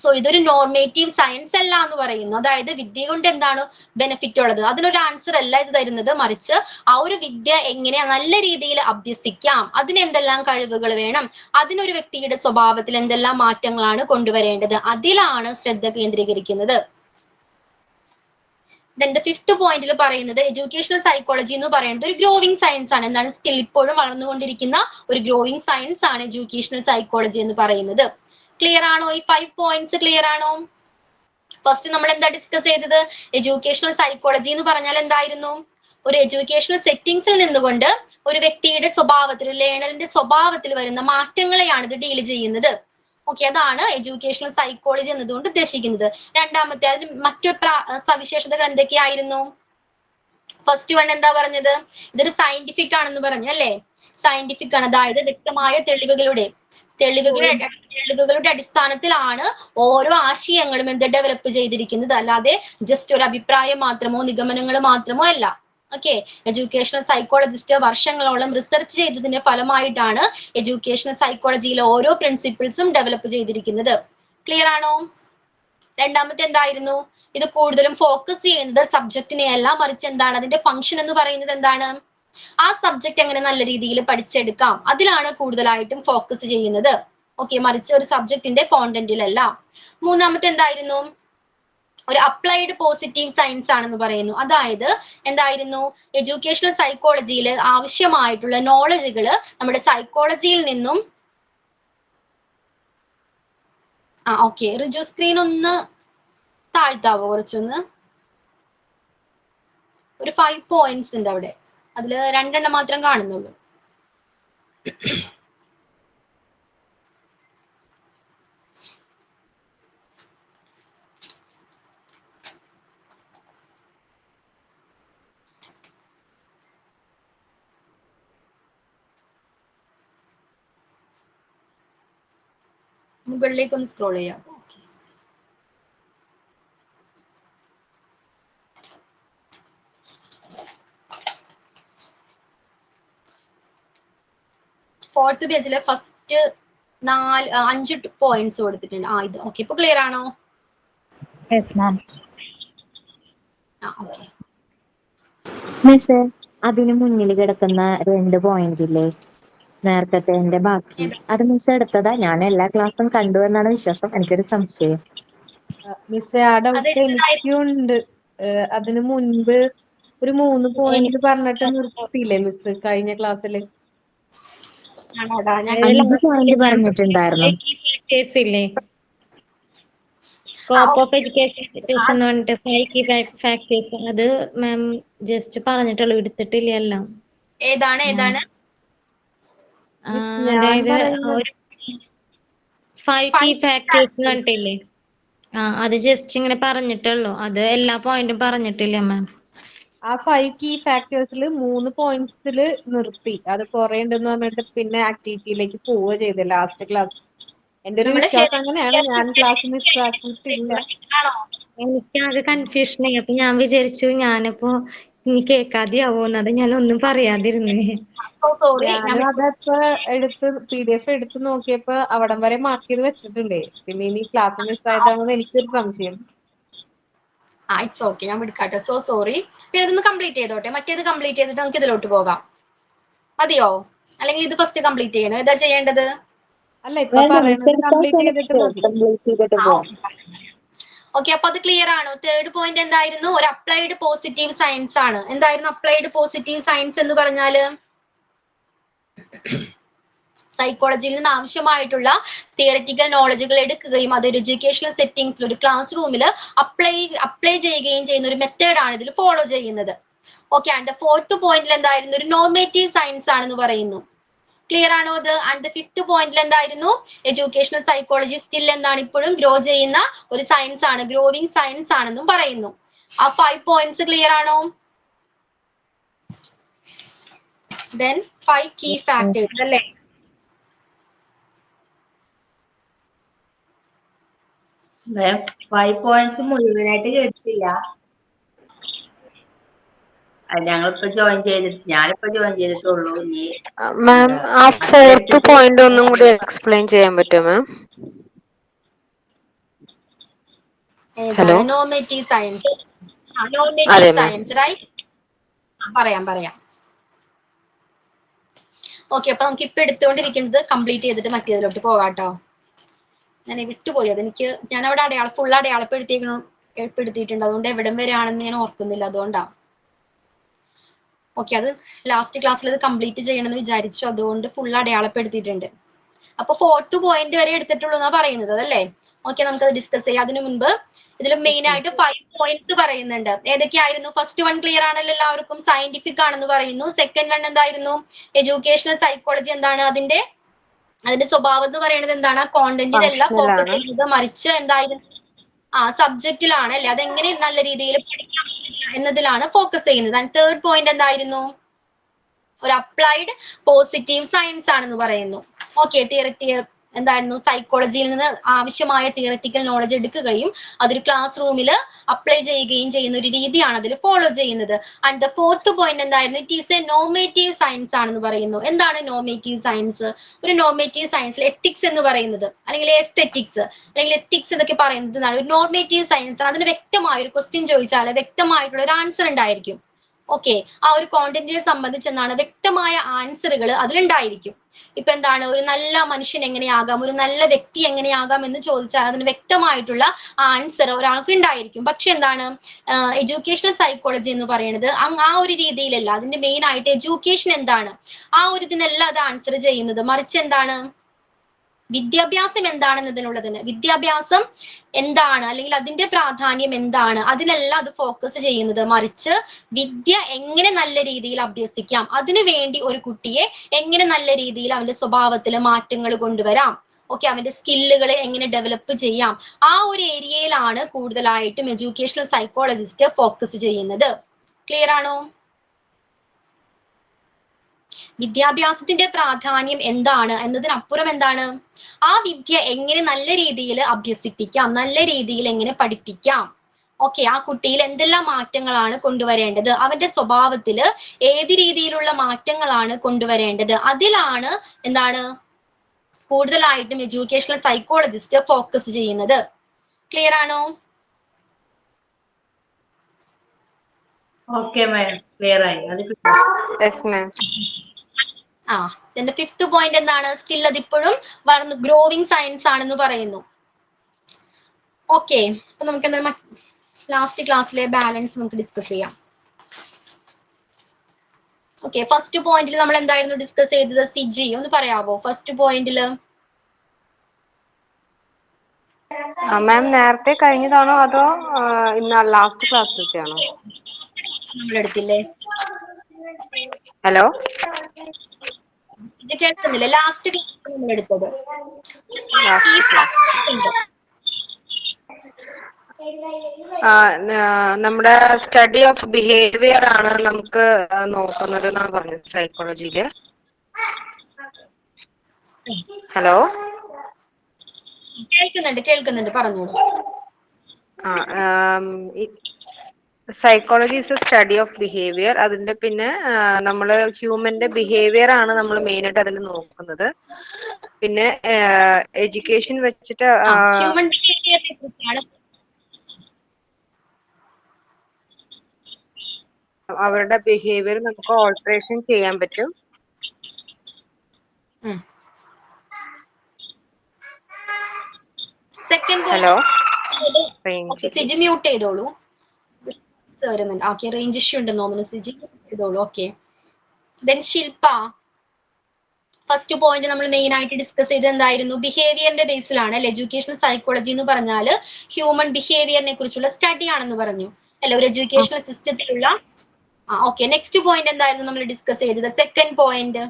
സോ ഇതൊരു നോർമേറ്റീവ് സയൻസ് അല്ല എന്ന് പറയുന്നു. അതായത് വിദ്യ കൊണ്ട് എന്താണ് ബെനിഫിറ്റ് ഉള്ളത്, അതിനൊരു ആൻസർ അല്ല ഇത് തരുന്നത്. മറിച്ച് ആ ഒരു വിദ്യ എങ്ങനെ നല്ല രീതിയിൽ അഭ്യസിക്കാം, അതിന് എന്തെല്ലാം കഴിവുകൾ വേണം, അതിനൊരു വ്യക്തിയുടെ സ്വഭാവത്തിൽ എന്തെല്ലാം മാറ്റങ്ങളാണ് കൊണ്ടുവരേണ്ടത്, അതിലാണ് ശ്രദ്ധ കേന്ദ്രീകരിക്കുന്നത്. Then the fifth പോയിന്റിൽ പറയുന്നത് എഡ്യൂക്കേഷണൽ സൈക്കോളജി എന്ന് പറയുന്നത് ഒരു ഗ്രോവിംഗ് സയൻസ് ആണ്. എന്താണ്? സ്റ്റിൽ ഇപ്പോഴും വളർന്നുകൊണ്ടിരിക്കുന്ന ഒരു ഗ്രോവിംഗ് സയൻസ് ആണ് എഡ്യൂക്കേഷണൽ സൈക്കോളജി എന്ന് പറയുന്നത്. ക്ലിയർ ആണോ? ഈ 5 പോയിന്റ്സ് ക്ലിയർ ആണോ? ഫസ്റ്റ് നമ്മൾ എന്താ ഡിസ്കസ് ചെയ്തത്? എഡ്യൂക്കേഷണൽ സൈക്കോളജി എന്ന് പറഞ്ഞാൽ എന്തായിരുന്നു? ഒരു എഡ്യൂക്കേഷണൽ സെറ്റിംഗ്സിൽ നിന്നുകൊണ്ട് ഒരു വ്യക്തിയുടെ സ്വഭാവത്തിൽ, ഒരു ലേണറിന്റെ സ്വഭാവത്തിൽ വരുന്ന മാറ്റങ്ങളെയാണ് ഇത് ഡീൽ ചെയ്യുന്നത്. ഓക്കെ, അതാണ് എഡ്യൂക്കേഷണൽ സൈക്കോളജി എന്നതുകൊണ്ട് ഉദ്ദേശിക്കുന്നത്. രണ്ടാമത്തെ അതിന് മറ്റു സവിശേഷതകൾ എന്തൊക്കെയായിരുന്നു? ഫസ്റ്റ് വൺ എന്താ പറഞ്ഞത്? ഇതൊരു സയന്റിഫിക് ആണെന്ന് പറഞ്ഞു അല്ലേ? സയന്റിഫിക് ആണ്, അതായത് വ്യക്തമായ തെളിവുകളുടെ അടിസ്ഥാനത്തിലാണ് ഓരോ ആശയങ്ങളും എന്ത് ഡെവലപ്പ് ചെയ്തിരിക്കുന്നത്, അല്ലാതെ ജസ്റ്റ് ഒരു അഭിപ്രായം മാത്രമോ നിഗമനങ്ങൾ മാത്രമോ അല്ല. ഓക്കെ, എഡ്യൂക്കേഷണൽ സൈക്കോളജിസ്റ്റ് വർഷങ്ങളോളം റിസർച്ച് ചെയ്തതിന്റെ ഫലമായിട്ടാണ് എഡ്യൂക്കേഷണൽ സൈക്കോളജിയിലെ ഓരോ പ്രിൻസിപ്പിൾസും ഡെവലപ്പ് ചെയ്തിരിക്കുന്നത്. ക്ലിയർ ആണോ? രണ്ടാമത്തെ എന്തായിരുന്നു? ഇത് കൂടുതലും ഫോക്കസ് ചെയ്യുന്നത് സബ്ജക്റ്റിനെ അല്ല, മറിച്ച് എന്താണ് അതിന്റെ ഫംഗ്ഷൻ എന്ന് പറയുന്നത് എന്താണ്? ആ സബ്ജക്ട് എങ്ങനെ നല്ല രീതിയിൽ പഠിച്ചെടുക്കാം, അതിലാണ് കൂടുതലായിട്ടും ഫോക്കസ് ചെയ്യുന്നത്. ഓക്കെ, മറിച്ച് ഒരു സബ്ജക്റ്റിന്റെ കോണ്ടന്റിലല്ല. മൂന്നാമത്തെ എന്തായിരുന്നു? ഒരു അപ്ലൈഡ് പോസിറ്റീവ് സയൻസ് ആണെന്ന് പറയുന്നു. അതായത് എന്തായിരുന്നു? എഡ്യൂക്കേഷണൽ സൈക്കോളജിയിൽ ആവശ്യമായിട്ടുള്ള നോളജുകൾ നമ്മുടെ സൈക്കോളജിയിൽ നിന്നും ഓക്കെ, റിജു സ്ക്രീൻ ഒന്ന് താഴ്ത്താവോ കുറച്ചൊന്ന്? ഒരു 5 പോയിന്റ്സ് ഉണ്ട് അവിടെ, അതില് 2 എണ്ണം മാത്രം കാണുന്നുള്ളൂ. മുകളിലേക്ക് ഒന്ന് സ്ക്രോൾ ചെയ്യാം. ഓക്കെ, ഫോർത്ത് പേജിലെ ഫസ്റ്റ് 5 പോയിന്റ്സ് കൊടുത്തിട്ടുണ്ട്. ഇത് ഓക്കെ, ഇപ്പൊ ക്ലിയർ ആണോ? ഓക്കെ. മിസ്സേ, അതിന് മുന്നിൽ കിടക്കുന്ന 2 പോയിന്റ് ഇല്ലേ, നേരത്തെ ബാക്കി, അത് മിസ് എടുത്തതാ? ഞാൻ എല്ലാ ക്ലാസ്സും കണ്ടു എന്നാണ് വിശ്വാസം. എനിക്കൊരു സംശയം. മിസ്സേ, ആ ഡൗട്ട് എനിക്കുണ്ട്. അതിനു മുൻപ് ഒരു 3 പോയിന്റ് പറഞ്ഞിട്ട് നിർത്തിയില്ലേ മിസ് കഴിഞ്ഞ ക്ലാസ്സിൽ? 5 പോയിന്റ് പറഞ്ഞിട്ടുണ്ടായിരുന്നു. സ്കോപ്പ് ഓഫ് എഡ്യൂക്കേഷൻ എന്ന് പറഞ്ഞിട്ട് 5 key factors, അത് മാം ജസ്റ്റ് പറഞ്ഞിട്ടുള്ളൂ, എടുത്തിട്ടില്ല എല്ലാം. ഏതാണ്? അതായത് 5 key factors എന്ന് പറഞ്ഞിട്ടില്ലേ, അത് ജസ്റ്റ് ഇങ്ങനെ പറഞ്ഞിട്ടുള്ളൂ, അത് എല്ലാ പോയിന്റും പറഞ്ഞിട്ടില്ല മാം. ആ 5 key factors 3 പോയിന്റ്സിൽ നിർത്തി. അത് കുറെ ഉണ്ടെന്ന് പറഞ്ഞിട്ട് പിന്നെ ആക്ടിവിറ്റിയിലേക്ക് പോവുക ചെയ്തേ ലാസ്റ്റ് ക്ലാസ്. എന്റെ ഒരു വിശ്വാസം അങ്ങനെയാണ്. ഞാൻ ക്ലാസ് മിസ് ആക്കിയിട്ടില്ല. എനിക്കാകെ കൺഫ്യൂഷനായി. അപ്പൊ ഞാൻ വിചാരിച്ചു ഞാനിപ്പോ ഇനി കേൾക്കാതെയാവോന്ന്, അത് ഞാൻ ഒന്നും പറയാതിരുന്നേ. ഞാനും അതപ്പോ PDF എടുത്ത് നോക്കിയപ്പോ അവിടം വരെ മാർക്ക് ചെയ്ത് വെച്ചിട്ടുണ്ടേ. പിന്നെ ഇനി ക്ലാസ് മിസ് ആയതാണെന്ന് എനിക്കൊരു സംശയം. ഇറ്റ്സ് ഓക്കെ, ഞാൻ വിളിക്കാട്ടെ. So sorry. പിന്നെ ഇതൊന്ന് കംപ്ലീറ്റ് ചെയ്തോട്ടെ, മറ്റേത് കംപ്ലീറ്റ് ചെയ്തിട്ട് നമുക്ക് ഇതിലോട്ട് പോകാം. മതിയോ? അല്ലെങ്കിൽ ഇത് ഫസ്റ്റ് കംപ്ലീറ്റ് ചെയ്യണോ? ഏതാ ചെയ്യേണ്ടത്? അല്ല, ഇപ്പൊ പറയുന്നത് കംപ്ലീറ്റ് ചെയ്തിട്ട് മതി. ഓക്കെ, അപ്പൊ അത് ക്ലിയർ ആണോ? തേർഡ് പോയിന്റ് എന്തായിരുന്നു? ഒരു അപ്ലൈഡ് പോസിറ്റീവ് സയൻസ് ആണ്. എന്തായിരുന്നു അപ്ലൈഡ് പോസിറ്റീവ് സയൻസ് എന്ന് പറഞ്ഞാല്? സൈക്കോളജിയിൽ നിന്ന് ആവശ്യമായിട്ടുള്ള തിയററ്റിക്കൽ നോളജുകൾ എടുക്കുകയും അതൊരു എഡ്യൂക്കേഷണൽ സെറ്റിംഗ്സിൽ ഒരു ക്ലാസ് റൂമിൽ അപ്ലൈ ചെയ്യുകയും ചെയ്യുന്ന ഒരു മെത്തേഡ് ആണ് ഇതിൽ ഫോളോ ചെയ്യുന്നത്. ഓക്കെ, ആൻഡ് ദ ഫോർത്ത് പോയിന്റിൽ എന്തായിരുന്നു? ഒരു നോർമേറ്റീവ് സയൻസ് ആണെന്ന് പറയുന്നു. ക്ലിയർ ആണോ അത്? ആൻഡ് ദ ഫിഫ്ത്ത് പോയിന്റിൽ എന്തായിരുന്നു? എഡ്യൂക്കേഷണൽ സൈക്കോളജി സ്റ്റിൽ എന്താണ്? ഇപ്പോഴും ഗ്രോ ചെയ്യുന്ന ഒരു സയൻസ് ആണ്, ഗ്രോവിംഗ് സയൻസ് ആണെന്നും പറയുന്നു. ആ 5 പോയിന്റ്സ് ക്ലിയർ ആണോ? ദെൻ 5 കീ ഫാക്ടേഴ്സ് അല്ലേ? മാം 5 പോയിന്റ്സ് മുഴുവനായിട്ട് കേട്ടിട്ടില്ല. ഞാനിപ്പോ ജോയിൻ ചെയ്തിട്ടുള്ളൂ. മാം, ആ 4th പോയിന്റ് ഒന്നും കൂടി എക്സ്പ്ലെയിൻ ചെയ്യാൻ പറ്റുമോ ma'am? Hello, normative science. Normative science, right? പറയാം. ഓക്കെ, അപ്പൊ നമുക്ക് ഇപ്പൊ എടുത്തുകൊണ്ടിരിക്കുന്നത് കംപ്ലീറ്റ് ചെയ്തിട്ട് മറ്റേതിലോട്ട് പോകാട്ടോ. ഞാൻ വിട്ടുപോയി, അതെനിക്ക് ഞാൻ അവിടെ ഫുൾ അടയാളപ്പെടുത്തിയിട്ടുണ്ട്. അതുകൊണ്ട് എവിടം വരെയാണെന്ന് ഞാൻ ഓർക്കുന്നില്ല, അതുകൊണ്ടാണ്. ഓക്കെ, അത് ലാസ്റ്റ് ക്ലാസ്സിൽ അത് കംപ്ലീറ്റ് ചെയ്യണമെന്ന് വിചാരിച്ചു, അതുകൊണ്ട് ഫുൾ അടയാളപ്പെടുത്തിയിട്ടുണ്ട്. അപ്പൊ 4th പോയിന്റ് വരെ എടുത്തിട്ടുള്ളൂ എന്നാ പറയുന്നത്, അതല്ലേ? ഓക്കെ, നമുക്കത് ഡിസ്കസ് ചെയ്യാം. അതിനു മുൻപ് ഇതിൽ മെയിൻ ആയിട്ട് 5 പോയിന്റ്സ് പറയുന്നുണ്ട്. ഏതൊക്കെയായിരുന്നു? ഫസ്റ്റ് വൺ ക്ലിയർ ആണല്ലോ എല്ലാവർക്കും? സയന്റിഫിക് ആണെന്ന് പറയുന്നു. സെക്കൻഡ് വൺ എന്തായിരുന്നു? എഡ്യൂക്കേഷണൽ സൈക്കോളജി എന്താണ്? അതിന്റെ സ്വഭാവം എന്ന് പറയുന്നത് എന്താണ്? കോണ്ടന്റിലല്ല ഫോക്കസ് ചെയ്യുന്നത്, മറിച്ച് എന്തായിരുന്നു? സബ്ജക്റ്റിലാണ് അല്ലെ? അതെങ്ങനെ നല്ല രീതിയിൽ പഠിക്കാൻ എന്നതിലാണ് ഫോക്കസ് ചെയ്യുന്നത്. ആൻഡ് തേർഡ് പോയിന്റ് എന്തായിരുന്നു? ഒരു അപ്ലൈഡ് പോസിറ്റീവ് സയൻസ് ആണെന്ന് പറയുന്നു. ഓക്കെ, എന്തായിരുന്നു? സൈക്കോളജിയിൽ നിന്ന് ആവശ്യമായ തിയററ്റിക്കൽ നോളജ് എടുക്കുകയും അതൊരു ക്ലാസ് റൂമിൽ അപ്ലൈ ചെയ്യുകയും ചെയ്യുന്ന ഒരു രീതിയാണ് അതിൽ ഫോളോ ചെയ്യുന്നത്. ആൻഡ് ദ ഫോർത്ത് പോയിന്റ് എന്തായിരുന്നു? It is A normative science ആണെന്ന് പറയുന്നു. എന്താണ് നോമേറ്റീവ് സയൻസ്? ഒരു നോമേറ്റീവ് സയൻസിൽ എത്തിക്സ് എന്ന് പറയുന്നത്, അല്ലെങ്കിൽ എസ്തെറ്റിക്സ് അല്ലെങ്കിൽ എത്തിക്സ് എന്നൊക്കെ പറയുന്നത് എന്താണ്? ഒരു നോർമേറ്റീവ് സയൻസ്. അതിന് വ്യക്തമായ ഒരു ക്വസ്റ്റ്യൻ ചോദിച്ചാൽ വ്യക്തമായിട്ടുള്ള ഒരു ആൻസർ ഉണ്ടായിരിക്കും. ഓക്കെ, ആ ഒരു കോണ്ടന്റിനെ സംബന്ധിച്ച് എന്താണ് വ്യക്തമായ ആൻസറുകൾ അതിലുണ്ടായിരിക്കും. ഇപ്പൊ എന്താണ്, ഒരു നല്ല മനുഷ്യൻ എങ്ങനെയാകാം, ഒരു നല്ല വ്യക്തി എങ്ങനെയാകാം എന്ന് ചോദിച്ചാൽ അതിന് വ്യക്തമായിട്ടുള്ള ആൻസർ ഒരാൾക്ക് ഉണ്ടായിരിക്കും. പക്ഷെ എന്താണ്, എഡ്യൂക്കേഷണൽ സൈക്കോളജി എന്ന് പറയുന്നത് ആ ഒരു രീതിയിലല്ല. അതിന്റെ മെയിൻ ആയിട്ട് എഡ്യൂക്കേഷൻ എന്താണ്, ആ ഒരു ഇതിനല്ല അത് ആൻസർ ചെയ്യുന്നത്. മറിച്ച് എന്താണ്, വിദ്യാഭ്യാസം എന്താണെന്നതിനുള്ളതിന്, വിദ്യാഭ്യാസം എന്താണ് അല്ലെങ്കിൽ അതിന്റെ പ്രാധാന്യം എന്താണ്, അതിലല്ല അത് ഫോക്കസ് ചെയ്യുന്നത്. മറിച്ച് വിദ്യ എങ്ങനെ നല്ല രീതിയിൽ അഭ്യസിക്കാം, അതിനു വേണ്ടി ഒരു കുട്ടിയെ എങ്ങനെ നല്ല രീതിയിൽ അവന്റെ സ്വഭാവത്തിൽ മാറ്റങ്ങൾ കൊണ്ടുവരാം, ഓക്കെ, അവന്റെ സ്കില്ലുകളെ എങ്ങനെ ഡെവലപ്പ് ചെയ്യാം, ആ ഒരു ഏരിയയിലാണ് കൂടുതലായിട്ടും എഡ്യൂക്കേഷണൽ സൈക്കോളജിസ്റ്റ് ഫോക്കസ് ചെയ്യുന്നത്. ക്ലിയർ ആണോ? വിദ്യാഭ്യാസത്തിന്റെ പ്രാധാന്യം എന്താണ് എന്നതിനപ്പുറം എന്താണ്, ആ വിദ്യ എങ്ങനെ നല്ല രീതിയിൽ അഭ്യസിപ്പിക്കാം, നല്ല രീതിയിൽ എങ്ങനെ പഠിപ്പിക്കാം, ഓക്കെ, ആ കുട്ടിയിൽ എന്തെല്ലാം മാറ്റങ്ങളാണ് കൊണ്ടുവരേണ്ടത്, അവന്റെ സ്വഭാവത്തിൽ ഏത് രീതിയിലുള്ള മാറ്റങ്ങളാണ് കൊണ്ടുവരേണ്ടത്, അതിലാണ് എന്താണ് കൂടുതലായിട്ടും എഡ്യൂക്കേഷണൽ സൈക്കോളജിസ്റ്റ് ഫോക്കസ് ചെയ്യുന്നത്. ക്ലിയർ ആണോ? ഓക്കെ മാം, ക്ലിയർ ആയി. അത് യെസ് മാം. ഇതിന്റെ ഫിഫ്ത്ത് പോയിന്റ് എന്താണ്? സ്റ്റിൽ അതിപ്പോഴും വളർന്നു ഗ്രോവിംഗ് സയൻസ് ആണെന്ന് പറയുന്നു. ഓക്കെ, അപ്പൊ നമുക്ക് എന്താ ലാസ്റ്റ് ക്ലാസ്സിലെ ബാലൻസ് നമുക്ക് ഡിസ്കസ് ചെയ്യാം. ഓക്കെ, ഫസ്റ്റ് പോയിന്റിൽ നമ്മൾ എന്തായിരുന്നു ഡിസ്കസ് ചെയ്തത്? സിജി ഒന്ന് പറയാവോ? ഫസ്റ്റ് പോയിന്റില് മാം നേരത്തെ കഴിഞ്ഞതാണോ അതോ ഇന്ന് ലാസ്റ്റ് ക്ലാസ്സിലത്തെയാണോ? നമ്മൾ എടുത്തില്ലേ? ഹലോ, കേൾക്കുന്നില്ല? ലാസ്റ്റ് ക്ലാസ് നമ്മൾ എടുത്തത്. ലാസ്റ്റ് ക്ലാസ് നമ്മുടെ സ്റ്റഡി ഓഫ് ബിഹേവിയർ ആണ് നമുക്ക് നോക്കുന്നത് എന്നാണ് പറഞ്ഞത് സൈക്കോളജിയില്. ഹലോ, കേൾക്കുന്നുണ്ട്, പറഞ്ഞോളൂ. Psychology is A study of behaviour. അതിന്റെ പിന്നെ നമ്മള് ഹ്യൂമന്റെ ബിഹേവിയർ ആണ് നമ്മൾ മെയിൻ ആയിട്ട് അതിൽ നോക്കുന്നത്. പിന്നെ എഡ്യൂക്കേഷൻ വെച്ചിട്ട് ഹ്യൂമൻ ബിഹേവിയറിനെ കുറിച്ചാണ് അവരുടെ ബിഹേവിയർ നമുക്ക് ഓൾട്ടറേഷൻ ചെയ്യാൻ പറ്റും. സെക്കൻഡ് ഹലോ, സിജി മ്യൂട്ട് ചെയ്തോളൂ. ഓക്കെ, റേഞ്ച് ഇഷ്യൂ ഉണ്ടെന്ന് തോന്നുന്നു. സിജി ചെയ്തോളൂ. ഓക്കെ, ദെൻ ശില്പ, ഫസ്റ്റ് പോയിന്റ് നമ്മൾ മെയിൻ ആയിട്ട് ഡിസ്കസ് ചെയ്തത് എന്തായിരുന്നു? ബിഹേവിയറിന്റെ ബേസിലാണ് അല്ലെ? എഡ്യൂക്കേഷണൽ സൈക്കോളജി എന്ന് പറഞ്ഞാൽ ഹ്യൂമൻ ബിഹേവിയറിനെ കുറിച്ചുള്ള സ്റ്റഡി ആണെന്ന് പറഞ്ഞു അല്ലെ, ഒരു എഡ്യൂക്കേഷണൽ സിസ്റ്റത്തിലുള്ള. ഓക്കെ, നെക്സ്റ്റ് പോയിന്റ് എന്തായിരുന്നു നമ്മൾ ഡിസ്കസ് ചെയ്തത്? സെക്കൻഡ് പോയിന്റ്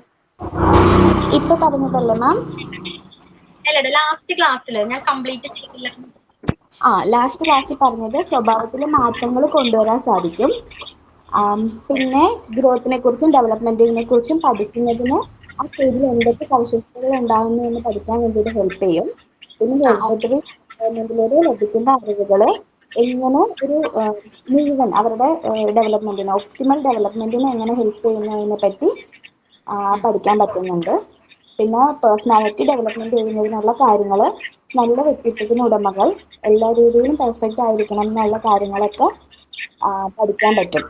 ഇപ്പൊ പറഞ്ഞതല്ലേ മാം? അല്ലടാ, ലാസ്റ്റ് ക്ലാസ്സിൽ ഞാൻ കംപ്ലീറ്റ് ചെയ്തില്ല. ലാസ്റ്റ് ക്ലാസ്സിൽ പറഞ്ഞത് സ്വഭാവത്തിൽ മാറ്റങ്ങൾ കൊണ്ടുവരാൻ സാധിക്കും. പിന്നെ ഗ്രോത്തിനെ കുറിച്ചും ഡെവലപ്മെന്റിനെ കുറിച്ചും പഠിക്കുന്നതിന് ആ സ്റ്റേജിൽ എന്തൊക്കെ സവിശേഷതകൾ ഉണ്ടാകുന്നു എന്ന് പഠിക്കാൻ വേണ്ടിയിട്ട് ഹെൽപ്പ് ചെയ്യും. പിന്നെ ഹെൽപ്പറ്ററി ഡെവലപ്മെന്റിലൂടെ ലഭിക്കുന്ന അറിവുകൾ എങ്ങനെ ഒരു മുഴുവൻ അവരുടെ ഡെവലപ്മെന്റിന് ഒപ്റ്റിമൽ ഡെവലപ്മെന്റിന് എങ്ങനെ ഹെൽപ്പ് ചെയ്യുന്നതിനെ പറ്റി പഠിക്കാൻ പറ്റുന്നുണ്ട്. പിന്നെ പേഴ്സണാലിറ്റി ഡെവലപ്മെന്റ് ചെയ്യുന്നതിനുള്ള കാര്യങ്ങൾ, നല്ല വ്യക്തിത്വത്തിന് ഉടമകൾ എല്ലാ രീതിയിലും പെർഫെക്റ്റ് ആയിരിക്കണം എന്നുള്ള കാര്യങ്ങളൊക്കെ പഠിക്കാൻ പറ്റും.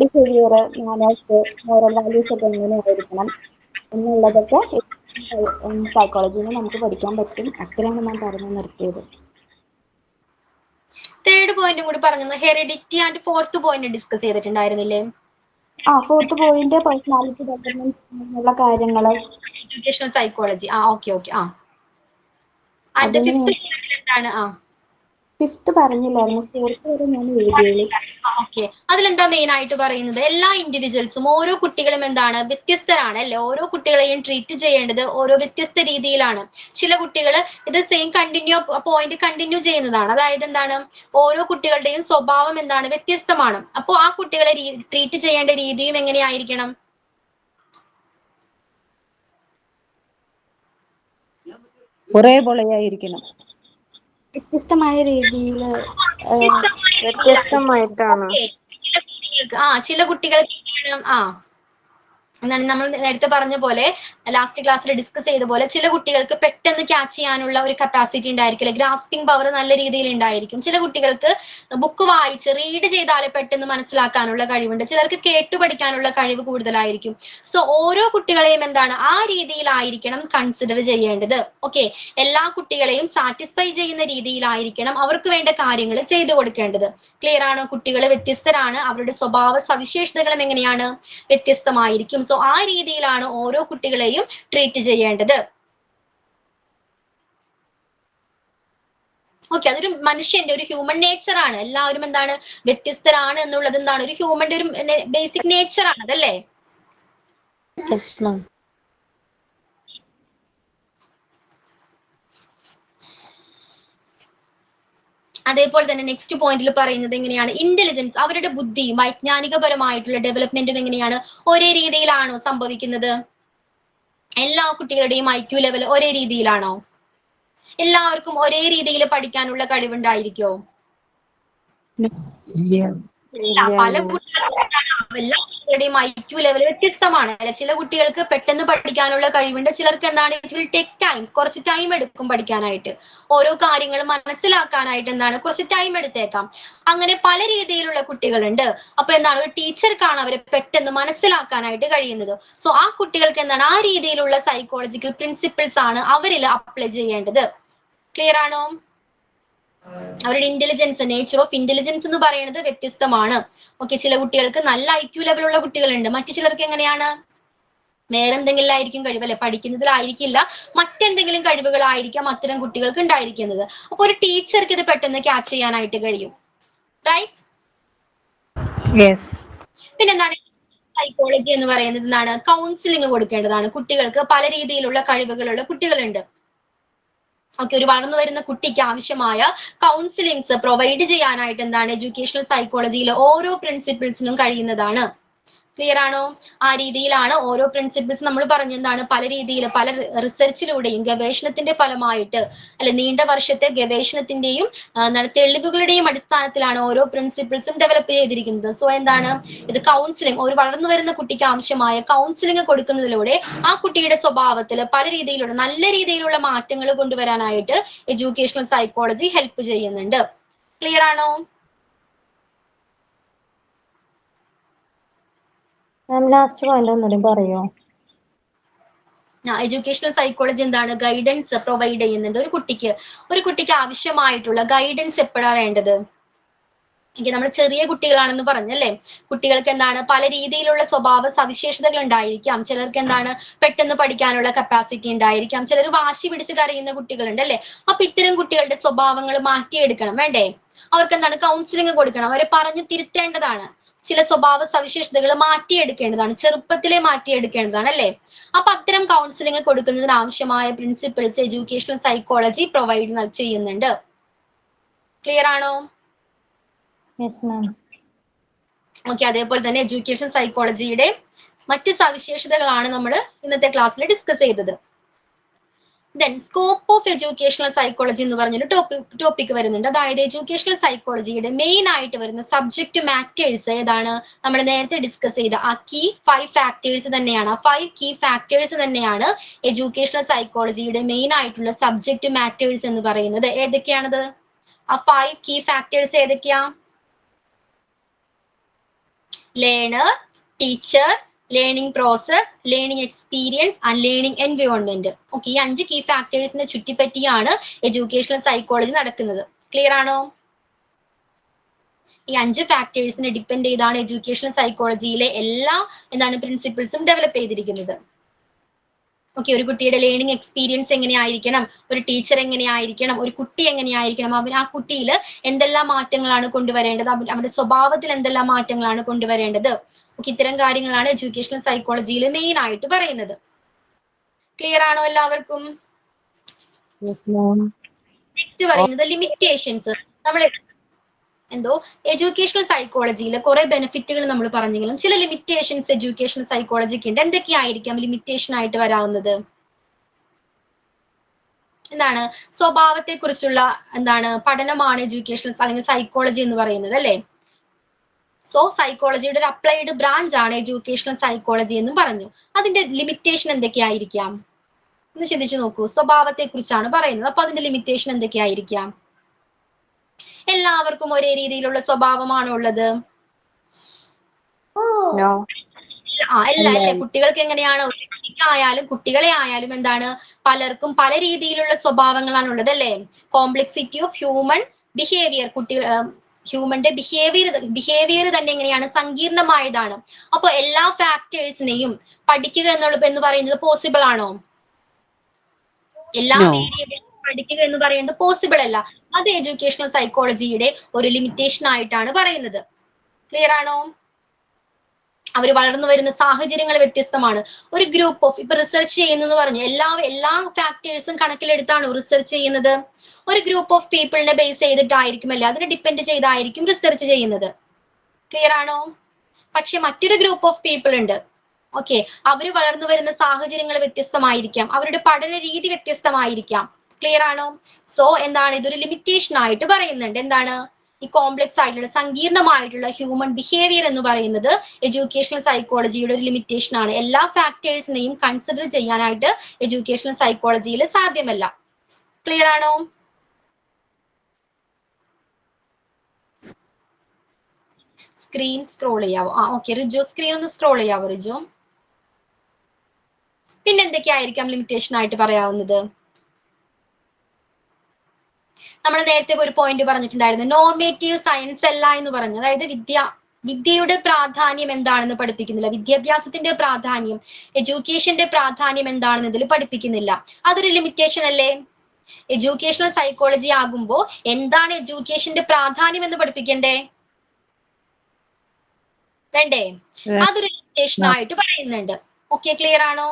ബിഹേവിയർ, മാനേഴ്സ്, മോറൽ വാല്യൂസ് ഒക്കെ എങ്ങനെ ആയിരിക്കണം എന്നുള്ളതൊക്കെ സൈക്കോളജിയിൽ നമുക്ക് പഠിക്കാൻ പറ്റും. അത്രയാണ് ഞാൻ പറഞ്ഞു നിർത്തിയത്. തേർഡ് പോയിന്റും കൂടി പറഞ്ഞു. Heredity and fourth point discuss ചെയ്തിട്ടുണ്ടായിരുന്നില്ലേ? ഫോർത്ത് പോയിന്റ് പേഴ്സണാലിറ്റി ഡെവലപ്മെന്റ് എന്നുള്ള കാര്യങ്ങള്, എഡ്യൂക്കേഷണൽ സൈക്കോളജി. ഓക്കെ. ഫിഫ്ത്ത് പറഞ്ഞില്ലായിരുന്നു? ഫോർത്ത് വരെ ഞാൻ എഴുതിയുള്ളൂ. ഓക്കെ, അതിലെന്താ മെയിൻ ആയിട്ട് പറയുന്നത്? എല്ലാ ഇൻഡിവിജ്വൽസും, ഓരോ കുട്ടികളും എന്താണ്, വ്യത്യസ്തരാണ് അല്ലെ. ഓരോ കുട്ടികളെയും ട്രീറ്റ് ചെയ്യേണ്ടത് ഓരോ വ്യത്യസ്ത രീതിയിലാണ്. ചില കുട്ടികൾ ഇത് സെയിം പോയിന്റ് കണ്ടിന്യൂ ചെയ്യുന്നതാണ്. അതായത് എന്താണ്, ഓരോ കുട്ടികളുടെയും സ്വഭാവം എന്താണ്, വ്യത്യസ്തമാണ്. അപ്പോൾ ആ കുട്ടികളെ ട്രീറ്റ് ചെയ്യേണ്ട രീതിയും എങ്ങനെയായിരിക്കണം? ഒരേപോലെ ആയിരിക്കണം. വ്യത്യസ്തമായ രീതിയിൽ വ്യത്യസ്തമായിട്ടാണ്. ചില കുട്ടികൾക്ക് എന്താണ് നമ്മൾ നേരത്തെ പറഞ്ഞ പോലെ, ലാസ്റ്റ് ക്ലാസ്സിൽ ഡിസ്കസ് ചെയ്ത പോലെ, ചില കുട്ടികൾക്ക് പെട്ടെന്ന് ക്യാച്ച് ചെയ്യാനുള്ള ഒരു കപ്പാസിറ്റി ഉണ്ടായിരിക്കില്ല. ഗ്രാസ്പിംഗ് പവർ നല്ല രീതിയിൽ ഉണ്ടായിരിക്കും. ചില കുട്ടികൾക്ക് ബുക്ക് വായിച്ച് റീഡ് ചെയ്താലേ പെട്ടെന്ന് മനസ്സിലാക്കാനുള്ള കഴിവുണ്ട്. ചിലർക്ക് കേട്ടു പഠിക്കാനുള്ള കഴിവ് കൂടുതലായിരിക്കും. സോ ഓരോ കുട്ടികളെയും എന്താണ്, ആ രീതിയിലായിരിക്കണം കൺസിഡർ ചെയ്യേണ്ടത്. ഓക്കെ, എല്ലാ കുട്ടികളെയും സാറ്റിസ്ഫൈ ചെയ്യുന്ന രീതിയിലായിരിക്കണം അവർക്ക് വേണ്ട കാര്യങ്ങൾ ചെയ്തു കൊടുക്കേണ്ടത്. ക്ലിയർ ആണോ? കുട്ടികൾ വ്യത്യസ്തരാണ്, അവരുടെ സ്വഭാവ സവിശേഷതകളും എങ്ങനെയാണ്, വ്യത്യസ്തമായിരിക്കും. സോ ആ രീതിയിലാണ് ഓരോ കുട്ടികളെയും ട്രീറ്റ് ചെയ്യേണ്ടത്. ഓക്കെ, അതൊരു മനുഷ്യന്റെ ഒരു ഹ്യൂമൻ നേച്ചർ ആണ്. എല്ലാവരും എന്താണ്, വ്യത്യസ്തരാണ് എന്നുള്ളത് എന്താണ്, ഒരു ഹ്യൂമന്റെ ഒരു ബേസിക് നേച്ചർ ആണ്, അതല്ലേ? Yes ma'am. അതേപോലെ തന്നെ നെക്സ്റ്റ് പോയിന്റിൽ പറയുന്നത് എങ്ങനെയാണ്, ഇന്റലിജൻസ്, അവരുടെ ബുദ്ധി, വൈജ്ഞാനികപരമായിട്ടുള്ള ഡെവലപ്മെന്റും എങ്ങനെയാണ്, ഒരേ രീതിയിലാണോ സംഭവിക്കുന്നത്? എല്ലാ കുട്ടികളുടെയും IQ ലെവൽ ഒരേ രീതിയിലാണോ? എല്ലാവർക്കും ഒരേ രീതിയിൽ പഠിക്കാനുള്ള കഴിവുണ്ടായിരിക്കോ? പല എല്ലാ കുട്ടികളുടെയും IQ ലെവൽ വ്യത്യസ്തമാണ് അല്ലെ. ചില കുട്ടികൾക്ക് പെട്ടെന്ന് പഠിക്കാനുള്ള കഴിവുണ്ട്, ചിലർക്ക് എന്താണ്, ഇറ്റ് വിൽ ടേക്ക് ടൈംസ്, കുറച്ച് ടൈം എടുക്കും പഠിക്കാനായിട്ട്. ഓരോ കാര്യങ്ങളും മനസ്സിലാക്കാനായിട്ട് എന്താണ്, കുറച്ച് ടൈം എടുത്തേക്കാം. അങ്ങനെ പല രീതിയിലുള്ള കുട്ടികളുണ്ട്. അപ്പൊ എന്താണ്, ഒരു ടീച്ചർക്കാണ് അവരെ പെട്ടെന്ന് മനസ്സിലാക്കാനായിട്ട് കഴിയുന്നത്. സോ ആ കുട്ടികൾക്ക് എന്താണ്, ആ രീതിയിലുള്ള സൈക്കോളജിക്കൽ പ്രിൻസിപ്പിൾസ് ആണ് അവരിൽ അപ്ലൈ ചെയ്യേണ്ടത്. ക്ലിയർ ആണോ? അവരുടെ ഇന്റലിജൻസ്, നേച്ചർ ഓഫ് ഇന്റലിജൻസ് എന്ന് പറയുന്നത് വ്യത്യസ്തമാണ്. ഓക്കെ, ചില കുട്ടികൾക്ക് നല്ല IQ ലെവലുള്ള കുട്ടികളുണ്ട്, മറ്റു ചിലർക്ക് എങ്ങനെയാണ്, വേറെ എന്തെങ്കിലും ആയിരിക്കും കഴിവ് അല്ലെ, പഠിക്കുന്നതിലായിരിക്കില്ല, മറ്റെന്തെങ്കിലും കഴിവുകളായിരിക്കാം അത്തരം കുട്ടികൾക്ക് ഉണ്ടായിരിക്കുന്നത്. അപ്പൊ ഒരു ടീച്ചർക്ക് ഇത് പെട്ടെന്ന് ക്യാച്ച് ചെയ്യാനായിട്ട് കഴിയും. റൈറ്റ്? പിന്നെന്താണ്, സൈക്കോളജി എന്ന് പറയുന്നത് എന്താണ്, കൗൺസിലിംഗ് കൊടുക്കേണ്ടതാണ്. കുട്ടികൾക്ക് പല രീതിയിലുള്ള കഴിവുകളുള്ള കുട്ടികളുണ്ട്. ഓക്കെ, ഒരു വളർന്നു വരുന്ന കുട്ടിക്ക് ആവശ്യമായ കൗൺസിലിങ്സ് പ്രൊവൈഡ് ചെയ്യാനായിട്ട് എന്താണ്, എഡ്യൂക്കേഷണൽ സൈക്കോളജിയിൽ ഓരോ പ്രിൻസിപ്പിൾസിനും കഴിയുന്നതാണ്. ക്ലിയർ ആണോ? ആ രീതിയിലാണ് ഓരോ പ്രിൻസിപ്പിൾസ് നമ്മൾ പറഞ്ഞെന്താണ്, പല രീതിയിൽ പല റിസർച്ചിലൂടെയും ഗവേഷണത്തിന്റെ ഫലമായിട്ട് അല്ലെ, നീണ്ട വർഷത്തെ ഗവേഷണത്തിന്റെയും തെളിവുകളുടെയും അടിസ്ഥാനത്തിലാണ് ഓരോ പ്രിൻസിപ്പിൾസും ഡെവലപ്പ് ചെയ്തിരിക്കുന്നത്. സോ എന്താണ്, ഇത് കൗൺസിലിംഗ്, ഒരു വളർന്നു വരുന്ന കുട്ടിക്ക് ആവശ്യമായ കൗൺസിലിംഗ് കൊടുക്കുന്നതിലൂടെ ആ കുട്ടിയുടെ സ്വഭാവത്തിൽ പല രീതിയിലുള്ള നല്ല രീതിയിലുള്ള മാറ്റങ്ങൾ കൊണ്ടുവരാനായിട്ട് എഡ്യൂക്കേഷണൽ സൈക്കോളജി ഹെൽപ്പ് ചെയ്യുന്നുണ്ട്. ക്ലിയർ ആണോ? ലാസ്റ്റ് പോയിന്റ് ഒന്നുകൂടി പറയോ? എഡ്യൂക്കേഷണൽ സൈക്കോളജി എന്താണ്, ഗൈഡൻസ് പ്രൊവൈഡ് ചെയ്യുന്നുണ്ട്. ഒരു കുട്ടിക്ക് ആവശ്യമായിട്ടുള്ള ഗൈഡൻസ് എപ്പോഴാണ് വേണ്ടത്? നമ്മൾ ചെറിയ കുട്ടികളാണെന്ന് പറഞ്ഞല്ലേ, കുട്ടികൾക്ക് എന്താണ്, പല രീതിയിലുള്ള സ്വഭാവ സവിശേഷതകൾ ഉണ്ടായിരിക്കാം. ചിലർക്ക് എന്താണ്, പെട്ടെന്ന് പഠിക്കാനുള്ള കപ്പാസിറ്റി ഉണ്ടായിരിക്കാം. ചിലർ വാശി പിടിച്ച് കരയുന്ന കുട്ടികളുണ്ട് അല്ലെ. അപ്പൊ ഇത്തരം കുട്ടികളുടെ സ്വഭാവങ്ങൾ മാറ്റിയെടുക്കണം, വേണ്ടേ? അവർക്ക് എന്താണ്, കൗൺസിലിംഗ് കൊടുക്കണം, അവരെ പറഞ്ഞു തിരുത്തേണ്ടതാണ്. ചില സ്വഭാവ സവിശേഷതകൾ മാറ്റിയെടുക്കേണ്ടതാണ്, ചെറുപ്പത്തിലെ മാറ്റിയെടുക്കേണ്ടതാണ് അല്ലെ. അപ്പൊ അത്തരം കൗൺസിലിംഗ് കൊടുക്കുന്നതിന് ആവശ്യമായ പ്രിൻസിപ്പിൾസ് എഡ്യൂക്കേഷണൽ സൈക്കോളജി പ്രൊവൈഡ് ചെയ്യുന്നുണ്ട്. ക്ലിയർ ആണോ? Yes ma'am. ഓക്കെ, അതേപോലെ തന്നെ എഡ്യൂക്കേഷൻ സൈക്കോളജിയുടെ മറ്റ് സവിശേഷതകളാണ് നമ്മൾ ഇന്നത്തെ ക്ലാസ്സിൽ ഡിസ്കസ് ചെയ്തത്. Then scope of educational psychology എന്ന് പറഞ്ഞൊരു ടോപ്പിക് വരുന്നുണ്ട്. അതായത് എഡ്യൂക്കേഷണൽ സൈക്കോളജിയുടെ മെയിൻ ആയിട്ട് വരുന്ന സബ്ജക്ട് മാറ്റേഴ്സ് ഏതാണ്, നമ്മൾ നേരത്തെ ഡിസ്കസ് ചെയ്ത ആ കീ 5 ഫാക്ടേഴ്സ് തന്നെയാണ്. ആ 5 കീ ഫാക്ടേഴ്സ് തന്നെയാണ് എഡ്യൂക്കേഷണൽ സൈക്കോളജിയുടെ മെയിൻ ആയിട്ടുള്ള സബ്ജക്ട് മാറ്റേഴ്സ് എന്ന് പറയുന്നത്. ഏതൊക്കെയാണത്? ആ 5 കീ ഫാക്ടേഴ്സ് ഏതൊക്കെയാ? Learner, teacher, learning process, learning experience and learning environment. Okay, ഈ 5 കീ ഫാക്ടേഴ്സിനെ ചുറ്റിപ്പറ്റിയാണ് എഡ്യൂക്കേഷണൽ സൈക്കോളജി നടക്കുന്നത്. ക്ലിയർ ആണോ? ഈ 5 ഫാക്ടേഴ്സിനെ ഡിപ്പെൻഡ് ചെയ്താണ് എഡ്യൂക്കേഷണൽ സൈക്കോളജിയിലെ എല്ലാ എന്താണ് പ്രിൻസിപ്പിൾസും ഡെവലപ്പ് ചെയ്തിരിക്കുന്നത്. ഓക്കെ, ഒരു കുട്ടിയുടെ ലേണിംഗ് എക്സ്പീരിയൻസ് എങ്ങനെയായിരിക്കണം, ഒരു ടീച്ചർ എങ്ങനെയായിരിക്കണം, ഒരു കുട്ടി എങ്ങനെയായിരിക്കണം, ആ കുട്ടിയിൽ എന്തെല്ലാം മാറ്റങ്ങളാണ് കൊണ്ടുവരേണ്ടത്, അവരുടെ സ്വഭാവത്തിൽ എന്തെല്ലാം മാറ്റങ്ങളാണ് കൊണ്ടുവരേണ്ടത്. ഓക്കെ, ഇത്തരം കാര്യങ്ങളാണ് എഡ്യൂക്കേഷണൽ സൈക്കോളജിയിൽ മെയിൻ ആയിട്ട് പറയുന്നത്. ക്ലിയർ ആണോ എല്ലാവർക്കും? നെക്സ്റ്റ് പറയുന്നത് ലിമിറ്റേഷൻസ്. നമ്മൾ എഡ്യൂക്കേഷണൽ സൈക്കോളജിയിൽ കുറെ ബെനിഫിറ്റുകൾ നമ്മൾ പറഞ്ഞെങ്കിലും ചില ലിമിറ്റേഷൻസ് എഡ്യൂക്കേഷണൽ സൈക്കോളജിക്ക് ഉണ്ട്. എന്തൊക്കെയായിരിക്കാം ലിമിറ്റേഷൻ ആയിട്ട് വരാവുന്നത്? എന്താണ്? സ്വഭാവത്തെ കുറിച്ചുള്ള പഠനമാണ് എഡ്യൂക്കേഷണൽ അല്ലെങ്കിൽ സൈക്കോളജി എന്ന് പറയുന്നത്, അല്ലെ? സോ സൈക്കോളജിയുടെ ഒരു അപ്ലൈഡ് ബ്രാഞ്ച് ആണ് എഡ്യൂക്കേഷണൽ സൈക്കോളജി എന്നും പറഞ്ഞു. അതിന്റെ ലിമിറ്റേഷൻ എന്തൊക്കെയായിരിക്കാം എന്ന് ചിന്തിച്ചു നോക്കൂ. സ്വഭാവത്തെ കുറിച്ചാണ് പറയുന്നത്, അപ്പൊ അതിന്റെ ലിമിറ്റേഷൻ എന്തൊക്കെയായിരിക്കാം? എല്ലാവർക്കും ഒരേ രീതിയിലുള്ള സ്വഭാവമാണോ ഉള്ളത്? അല്ല അല്ലെ, കുട്ടികൾക്ക് എങ്ങനെയാണ്? കുട്ടികളെ ആയാലും പലർക്കും പല രീതിയിലുള്ള സ്വഭാവങ്ങളാണ് ഉള്ളത്, അല്ലെ? കോംപ്ലക്സിറ്റി ഓഫ് ഹ്യൂമൻ ബിഹേവിയർ, ഹ്യൂമന്റെ ബിഹേവിയർ തന്നെ എങ്ങനെയാണ്? സങ്കീർണമായതാണ്. അപ്പൊ എല്ലാ ഫാക്ടേഴ്സിനെയും പഠിക്കുക എന്ന് പറയുന്നത് പോസിബിൾ ആണോ? എല്ലാ വേരിയബിൾസും പഠിക്കുക എന്ന് പറയുന്നത് പോസിബിൾ അല്ല. അത് എഡ്യൂക്കേഷണൽ സൈക്കോളജിയുടെ ഒരു ലിമിറ്റേഷൻ ആയിട്ടാണ് പറയുന്നത്. ക്ലിയർ ആണോ? അവർ വളർന്നു വരുന്ന സാഹചര്യങ്ങൾ വ്യത്യസ്തമാണ്. ഒരു ഗ്രൂപ്പ് ഓഫ്, ഇപ്പൊ റിസർച്ച് ചെയ്യുന്നു പറഞ്ഞു, എല്ലാ ഫാക്ടേഴ്സും കണക്കിലെടുത്താണോ റിസർച്ച് ചെയ്യുന്നത്? ഒരു ഗ്രൂപ്പ് ഓഫ് പീപ്പിളിനെ ബേസ് ചെയ്തിട്ടായിരിക്കും, അല്ലെ? അതിനെ ഡിപ്പെൻഡ് ചെയ്തായിരിക്കും റിസർച്ച് ചെയ്യുന്നത്. ക്ലിയർ ആണോ? പക്ഷെ മറ്റൊരു ഗ്രൂപ്പ് ഓഫ് പീപ്പിൾ ഉണ്ട്, ഓക്കെ, അവർ വളർന്നു വരുന്ന സാഹചര്യങ്ങൾ വ്യത്യസ്തമായിരിക്കാം, അവരുടെ പഠന രീതി വ്യത്യസ്തമായിരിക്കാം. ക്ലിയർ ആണോ? സോ ഇതൊരു ലിമിറ്റേഷൻ ആയിട്ട് പറയുന്നുണ്ട്. ഈ കോംപ്ലക്സ് ആയിട്ടുള്ള സങ്കീർണമായിട്ടുള്ള ഹ്യൂമൻ ബിഹേവിയർ എന്ന് പറയുന്നത് എഡ്യൂക്കേഷണൽ സൈക്കോളജിയുടെ ഒരു ലിമിറ്റേഷൻ ആണ്. എല്ലാ ഫാക്ടേഴ്സിനെയും കൺസിഡർ ചെയ്യാനായിട്ട് എഡ്യൂക്കേഷണൽ സൈക്കോളജിയിൽ സാധ്യമല്ല. ക്ലിയർ ആണോ? സ്ക്രീൻ സ്ക്രോൾ ചെയ്യാവോ? ഓക്കെ, റിജോ സ്ക്രീൻ ഒന്ന് സ്ക്രോൾ ചെയ്യാവോ റിജോ? പിന്നെ എന്തൊക്കെയായിരിക്കാം ലിമിറ്റേഷൻ ആയിട്ട് പറയാവുന്നത്? നമ്മൾ നേരത്തെ ഒരു പോയിന്റ് പറഞ്ഞിട്ടുണ്ടായിരുന്നു, നോർമേറ്റീവ് സയൻസ് അല്ല എന്ന് പറഞ്ഞു. അതായത് വിദ്യയുടെ പ്രാധാന്യം എന്താണെന്ന് പഠിപ്പിക്കുന്നില്ല, വിദ്യാഭ്യാസത്തിന്റെ പ്രാധാന്യം, എഡ്യൂക്കേഷന്റെ പ്രാധാന്യം എന്താണെന്ന് ഇതിൽ പഠിപ്പിക്കുന്നില്ല. അതൊരു ലിമിറ്റേഷൻ അല്ലേ? എഡ്യൂക്കേഷണൽ സൈക്കോളജി ആകുമ്പോ എന്താണ് എഡ്യൂക്കേഷന്റെ പ്രാധാന്യം എന്ന് പഠിപ്പിക്കണ്ടേ? വേണ്ടേ? അതൊരു ലിമിറ്റേഷൻ ആയിട്ട് പറയുന്നുണ്ട്. ഓക്കെ, ക്ലിയർ ആണോ?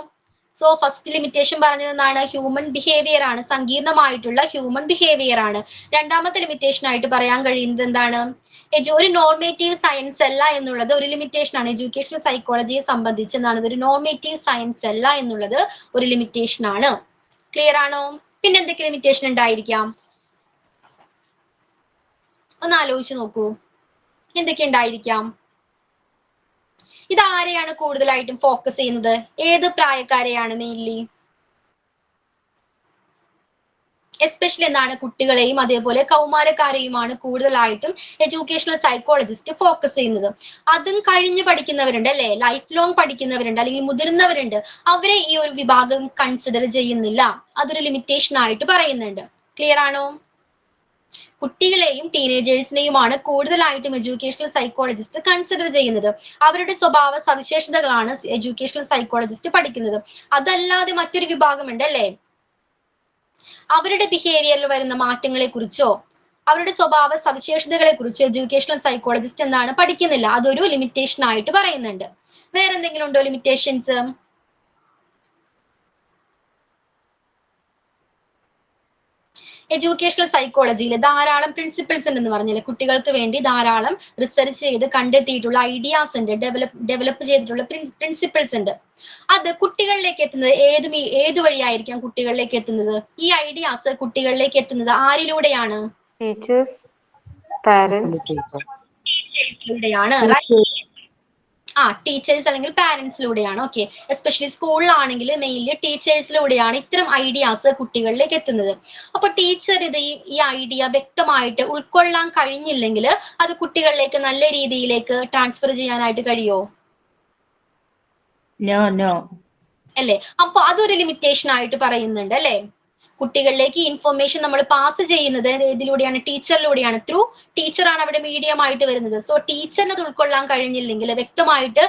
സോ ഫസ്റ്റ് ലിമിറ്റേഷൻ പറഞ്ഞത് എന്താണ്? ഹ്യൂമൻ ബിഹേവിയർ ആണ്, സങ്കീർണമായിട്ടുള്ള ഹ്യൂമൻ ബിഹേവിയർ ആണ്. രണ്ടാമത്തെ ലിമിറ്റേഷൻ ആയിട്ട് പറയാൻ കഴിയുന്നത് എന്താണ്? ഒരു നോർമേറ്റീവ് സയൻസ് അല്ല എന്നുള്ളത് ഒരു ലിമിറ്റേഷൻ ആണ്. എഡ്യൂക്കേഷണൽ സൈക്കോളജിയെ സംബന്ധിച്ച് ഒരു നോർമേറ്റീവ് സയൻസ് അല്ല എന്നുള്ളത് ഒരു ലിമിറ്റേഷൻ ആണ്. ക്ലിയർ ആണോ? പിന്നെ എന്തൊക്കെ ലിമിറ്റേഷൻ ഉണ്ടായിരിക്കാം? ഒന്ന് ആലോചിച്ച് നോക്കൂ, എന്തൊക്കെ ഉണ്ടായിരിക്കാം? ഇത് ആരെയാണ് കൂടുതലായിട്ടും ഫോക്കസ് ചെയ്യുന്നത്? ഏത് പ്രായക്കാരെയാണ് മെയിൻലി? എസ്പെഷ്യലി കുട്ടികളെയും അതേപോലെ കൗമാരക്കാരെയുമാണ് കൂടുതലായിട്ടും എഡ്യൂക്കേഷണൽ സൈക്കോളജിസ്റ്റ് ഫോക്കസ് ചെയ്യുന്നത്. അതും കഴിഞ്ഞ് പഠിക്കുന്നവരുണ്ട്, അല്ലെ? ലൈഫ് ലോങ് പഠിക്കുന്നവരുണ്ട്, അല്ലെങ്കിൽ മുതിർന്നവരുണ്ട്. അവരെ ഈ ഒരു വിഭാഗം കൺസിഡർ ചെയ്യുന്നില്ല. അതൊരു ലിമിറ്റേഷൻ ആയിട്ട് പറയുന്നുണ്ട്. ക്ലിയർ ആണോ? കുട്ടികളെയും ടീനേജേഴ്സിനെയുമാണ് കൂടുതലായിട്ടും എഡ്യൂക്കേഷണൽ സൈക്കോളജിസ്റ്റ് കൺസിഡർ ചെയ്യുന്നത്. അവരുടെ സ്വഭാവ സവിശേഷതകളാണ് എഡ്യൂക്കേഷണൽ സൈക്കോളജിസ്റ്റ് പഠിക്കുന്നത്. അതല്ലാതെ മറ്റൊരു വിഭാഗമുണ്ട്, അല്ലെ? അവരുടെ ബിഹേവിയറിൽ വരുന്ന മാറ്റങ്ങളെ കുറിച്ചോ അവരുടെ സ്വഭാവ സവിശേഷതകളെ കുറിച്ചോ എഡ്യൂക്കേഷണൽ സൈക്കോളജിസ്റ്റ് പഠിക്കുന്നില്ല. അതൊരു ലിമിറ്റേഷൻ ആയിട്ട് പറയുന്നുണ്ട്. വേറെന്തെങ്കിലും ഉണ്ടോ ലിമിറ്റേഷൻസ്? എഡ്യൂക്കേഷണൽ സൈക്കോളജിയിൽ ധാരാളം പ്രിൻസിപ്പിൾസ് ഉണ്ടെന്ന് പറഞ്ഞില്ലേ? കുട്ടികൾക്ക് വേണ്ടി ധാരാളം റിസർച്ച് ചെയ്ത് കണ്ടെത്തിയിട്ടുള്ള ഐഡിയാസ് ഉണ്ട്, ഡെവലപ്പ് ചെയ്തിട്ടുള്ള പ്രിൻസിപ്പിൾസ് ഉണ്ട്. അത് കുട്ടികളിലേക്ക് എത്തുന്നത് ഏത് വഴിയായിരിക്കാം കുട്ടികളിലേക്ക് എത്തുന്നത്? ഈ ഐഡിയാസ് കുട്ടികളിലേക്ക് എത്തുന്നത് ആരിലൂടെയാണ്? Teachers, parents. ടീച്ചേഴ്സ് അല്ലെങ്കിൽ പാരന്റ്സിലൂടെയാണ്. ഓക്കെ, എസ്പെഷ്യലി സ്കൂളിലാണെങ്കിൽ മെയിൻലി ടീച്ചേഴ്സിലൂടെയാണ് ഇത്തരം ഐഡിയാസ് കുട്ടികളിലേക്ക് എത്തുന്നത്. അപ്പൊ ടീച്ചർ ഈ ഐഡിയ വ്യക്തമായിട്ട് ഉൾക്കൊള്ളാൻ കഴിഞ്ഞില്ലെങ്കിൽ അത് കുട്ടികളിലേക്ക് നല്ല രീതിയിലേക്ക് ട്രാൻസ്ഫർ ചെയ്യാനായിട്ട് കഴിയോ? നോ. അല്ലേ? അപ്പൊ അതൊരു ലിമിറ്റേഷൻ ആയിട്ട് പറയുന്നുണ്ട്, അല്ലെ? കുട്ടികളിലേക്ക് ഇൻഫർമേഷൻ നമ്മൾ പാസ് ചെയ്യുന്നത് ഏതിലൂടെയാണ്? ടീച്ചറിലൂടെയാണ്. ത്രൂ ടീച്ചറാണ് അവിടെ മീഡിയം ആയിട്ട് വരുന്നത്. സോ ടീച്ചറിന് അത് ഉൾക്കൊള്ളാൻ കഴിഞ്ഞില്ലെങ്കിൽ, വ്യക്തമായിട്ട്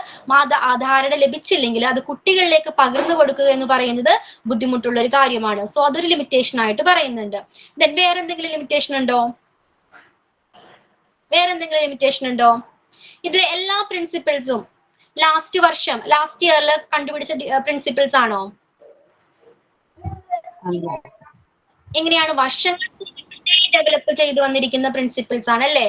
ധാരണ ലഭിച്ചില്ലെങ്കിൽ അത് കുട്ടികളിലേക്ക് പകർന്നു കൊടുക്കുക എന്ന് പറയുന്നത് ബുദ്ധിമുട്ടുള്ള ഒരു കാര്യമാണ്. സോ അതൊരു ലിമിറ്റേഷൻ ആയിട്ട് പറയുന്നുണ്ട്. ദെൻ വേറെന്തെങ്കിലും ലിമിറ്റേഷൻ ഉണ്ടോ? വേറെന്തെങ്കിലും ലിമിറ്റേഷൻ ഉണ്ടോ? ഇതിലെ എല്ലാ പ്രിൻസിപ്പിൾസും ലാസ്റ്റ് ഇയറിൽ കണ്ടുപിടിച്ച പ്രിൻസിപ്പിൾസ് ആണോ? എങ്ങനെയാണ്? വർഷങ്ങൾക്ക് ഡെവലപ്പ് ചെയ്തു വന്നിരിക്കുന്ന പ്രിൻസിപ്പിൾസ് ആണ് അല്ലേ?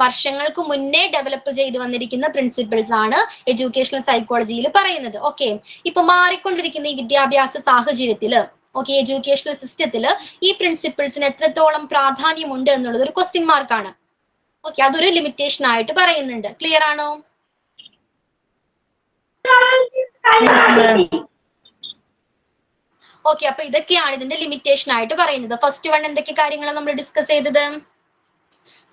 വർഷങ്ങൾക്ക് മുന്നേ ഡെവലപ്പ് ചെയ്തു വന്നിരിക്കുന്ന പ്രിൻസിപ്പിൾസ് ആണ് എഡ്യൂക്കേഷണൽ സൈക്കോളജിയിൽ പറയുന്നത്. ഓക്കെ, ഇപ്പൊ മാറിക്കൊണ്ടിരിക്കുന്ന ഈ വിദ്യാഭ്യാസ സാഹചര്യത്തില്, ഓക്കെ, എഡ്യൂക്കേഷണൽ സിസ്റ്റത്തില് ഈ പ്രിൻസിപ്പിൾസിന് എത്രത്തോളം പ്രാധാന്യമുണ്ട് എന്നുള്ളത് ഒരു ക്വസ്റ്റ്യൻ മാർക്കാണ്. ഓക്കെ, അതൊരു ലിമിറ്റേഷൻ ആയിട്ട് പറയുന്നുണ്ട്. ക്ലിയർ ആണോ? ഓക്കെ, അപ്പൊ ഇതൊക്കെയാണ് ഇതിന്റെ ലിമിറ്റേഷൻ ആയിട്ട് പറയുന്നത്. ഫസ്റ്റ് വൺ എന്തൊക്കെ കാര്യങ്ങളാണ് നമ്മൾ ഡിസ്കസ് ചെയ്തത്?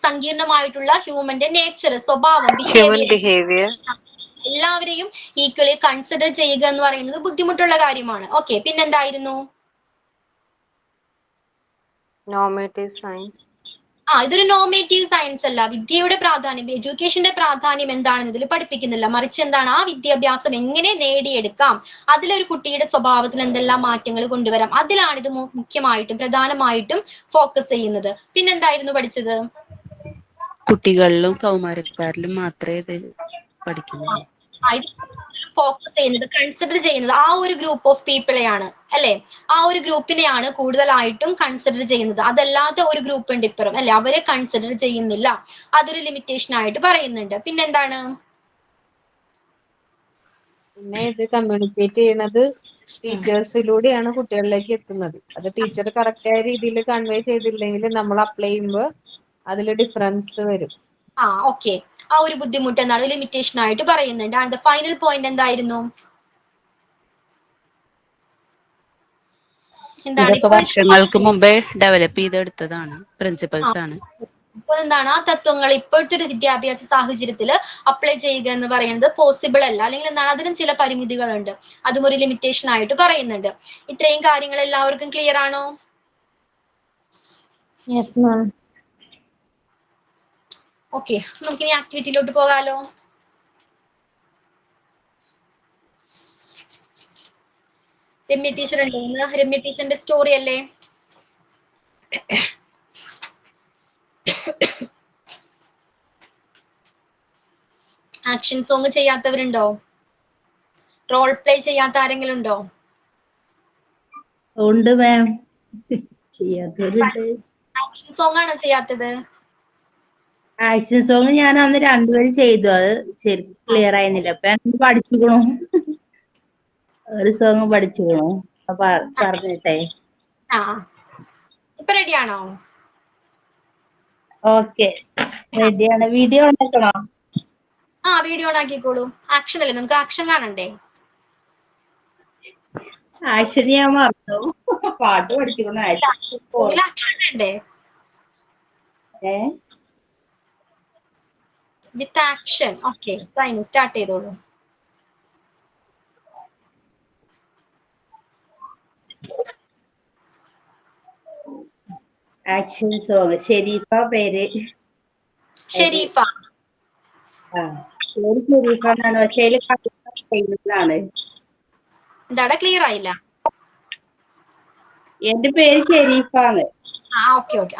സങ്കീർണമായിട്ടുള്ള ഹ്യൂമന്റെ നേച്ചർ, സ്വഭാവം, ബിഹേവിയർ, എല്ലാവരെയും ഈക്വലി കൺസിഡർ ചെയ്യുക എന്ന് പറയുന്നത് ബുദ്ധിമുട്ടുള്ള കാര്യമാണ്. ഓക്കെ, പിന്നെന്തായിരുന്നു? Normative science. ഇതൊരു നോർമേറ്റീവ് സയൻസ് അല്ല. വിദ്യയുടെ പ്രാധാന്യം, എഡ്യൂക്കേഷന്റെ പ്രാധാന്യം എന്താണെന്ന് ഇതിൽ പഠിപ്പിക്കുന്നില്ല. മറിച്ച് എന്താണ്? ആ വിദ്യാഭ്യാസം എങ്ങനെ നേടിയെടുക്കാം, അതിലൊരു കുട്ടിയുടെ സ്വഭാവത്തിൽ എന്തെല്ലാം മാറ്റങ്ങൾ കൊണ്ടുവരാം, അതിലാണ് ഇത് മുഖ്യമായിട്ടും പ്രധാനമായിട്ടും ഫോക്കസ് ചെയ്യുന്നത്. പിന്നെന്തായിരുന്നു പഠിച്ചത്? കുട്ടികളിലും കൗമാരക്കാരിലും മാത്രമേ ഇത് പഠിക്കുന്നുള്ളൂ. ഫോക്കസ് ചെയ്യുന്നത്, കൺസിഡർ ചെയ്യുന്നത് ആ ഒരു ഗ്രൂപ്പ് ഓഫ് പീപ്പിളെയാണ് അല്ലെ? ആ ഒരു ഗ്രൂപ്പിനെയാണ് കൂടുതലായിട്ടും കൺസിഡർ ചെയ്യുന്നത്. അതല്ലാത്ത ഒരു ഗ്രൂപ്പ് ഉണ്ട് ഇപ്പുറം അല്ലെ, അവരെ കൺസിഡർ ചെയ്യുന്നില്ല. അതൊരു ലിമിറ്റേഷൻ ആയിട്ട് പറയുന്നുണ്ട്. പിന്നെന്താണ്? പിന്നെ ഇത് കമ്മ്യൂണിക്കേറ്റ് ചെയ്യുന്നത് ടീച്ചേഴ്സിലൂടെയാണ് കുട്ടികളിലേക്ക് എത്തുന്നത്. അത് ടീച്ചർ കറക്റ്റ് ആയ രീതിയിൽ കൺവേ ചെയ്തില്ലെങ്കിൽ നമ്മൾ അപ്ലൈ ചെയ്യുമ്പോൾ അതിൽ ഡിഫറൻസ് വരും. ഓക്കെ, ആ ഒരു ബുദ്ധിമുട്ട് എന്താണ് ലിമിറ്റേഷൻ ആയിട്ട് പറയുന്നുണ്ട്. ആൻഡ് ഫൈനൽ പോയിന്റ് എന്തായിരുന്നു? ഇതൊക്കെ വർഷങ്ങൾക്ക് മുമ്പേ ഡെവലപ്പ് ചെയ്തെടുത്തതാണ്, പ്രിൻസിപ്പൽസ് ആണ്. ഇപ്പോൾ എന്താണ് ആ തത്വങ്ങൾ ഇപ്പോഴത്തെ ഒരു വിദ്യാഭ്യാസ സാഹചര്യത്തിൽ അപ്ലൈ ചെയ്യുക എന്ന് പറയുന്നത് പോസിബിൾ അല്ല. അല്ലെങ്കിൽ എന്താണ്, അതിനും ചില പരിമിതികളുണ്ട്. അതും ഒരു ലിമിറ്റേഷൻ ആയിട്ട് പറയുന്നുണ്ട്. ഇത്രയും കാര്യങ്ങൾ എല്ലാവർക്കും ക്ലിയർ ആണോ? ഓക്കെ, നമുക്കിനി ആക്ടിവിറ്റിയിലോട്ട് പോകാലോ. രമ്യ ടീച്ചർ ഉണ്ടോ? രമ്യ ടീച്ചറിന്റെ സ്റ്റോറി അല്ലേ? ആക്ഷൻ സോങ് ചെയ്യാത്തവരുണ്ടോ? റോൾ പ്ലേ ചെയ്യാത്ത ആരെങ്കിലും ഉണ്ടോ? ഉണ്ട് മാം, ചെയ്യാത്തവരുണ്ട്. ആക്ഷൻ സോങ് ആണോ ചെയ്യാത്തത്? ആക്ഷൻ സോങ് ഞാൻ അന്ന് രണ്ടുപേരും ചെയ്തു, അത് ശരിക്കും ക്ലിയർ ആയിരുന്നില്ല. അപ്പൊ ഞാൻ പഠിച്ചുക്കണു, ഒരു സോങ് പഠിച്ചുക്കണു. അപ്പൊ പറഞ്ഞിട്ടെ. ഇപ്പൊ റെഡിയാണോ? ഓക്കെ, റെഡിയാണ്. വീഡിയോ ഉണ്ടാക്കണോ? വീഡിയോ ഓൺ ആക്കിക്കോളൂ. ആക്ഷൻ അല്ലേ, നമുക്ക് ആക്ഷൻ കാണണ്ടേ? ആക്ഷൻ ഞാൻ മറന്നു, പാട്ട് പഠിച്ചുക്കണു. ആക്ഷൻ വേണ്ടേ? With action. ഓക്കെ, സ്റ്റാർട്ട് ചെയ്തോളൂ. Action song. ഷെരീഫ പേര്. ഷെരീഫ. പേര് ഷെരീഫ എന്നാണ്, പക്ഷേ ആണ്. എന്താടാ ക്ലിയർ ആയില്ല? എന്റെ പേര് ഷെരീഫാണ്. Okay okay.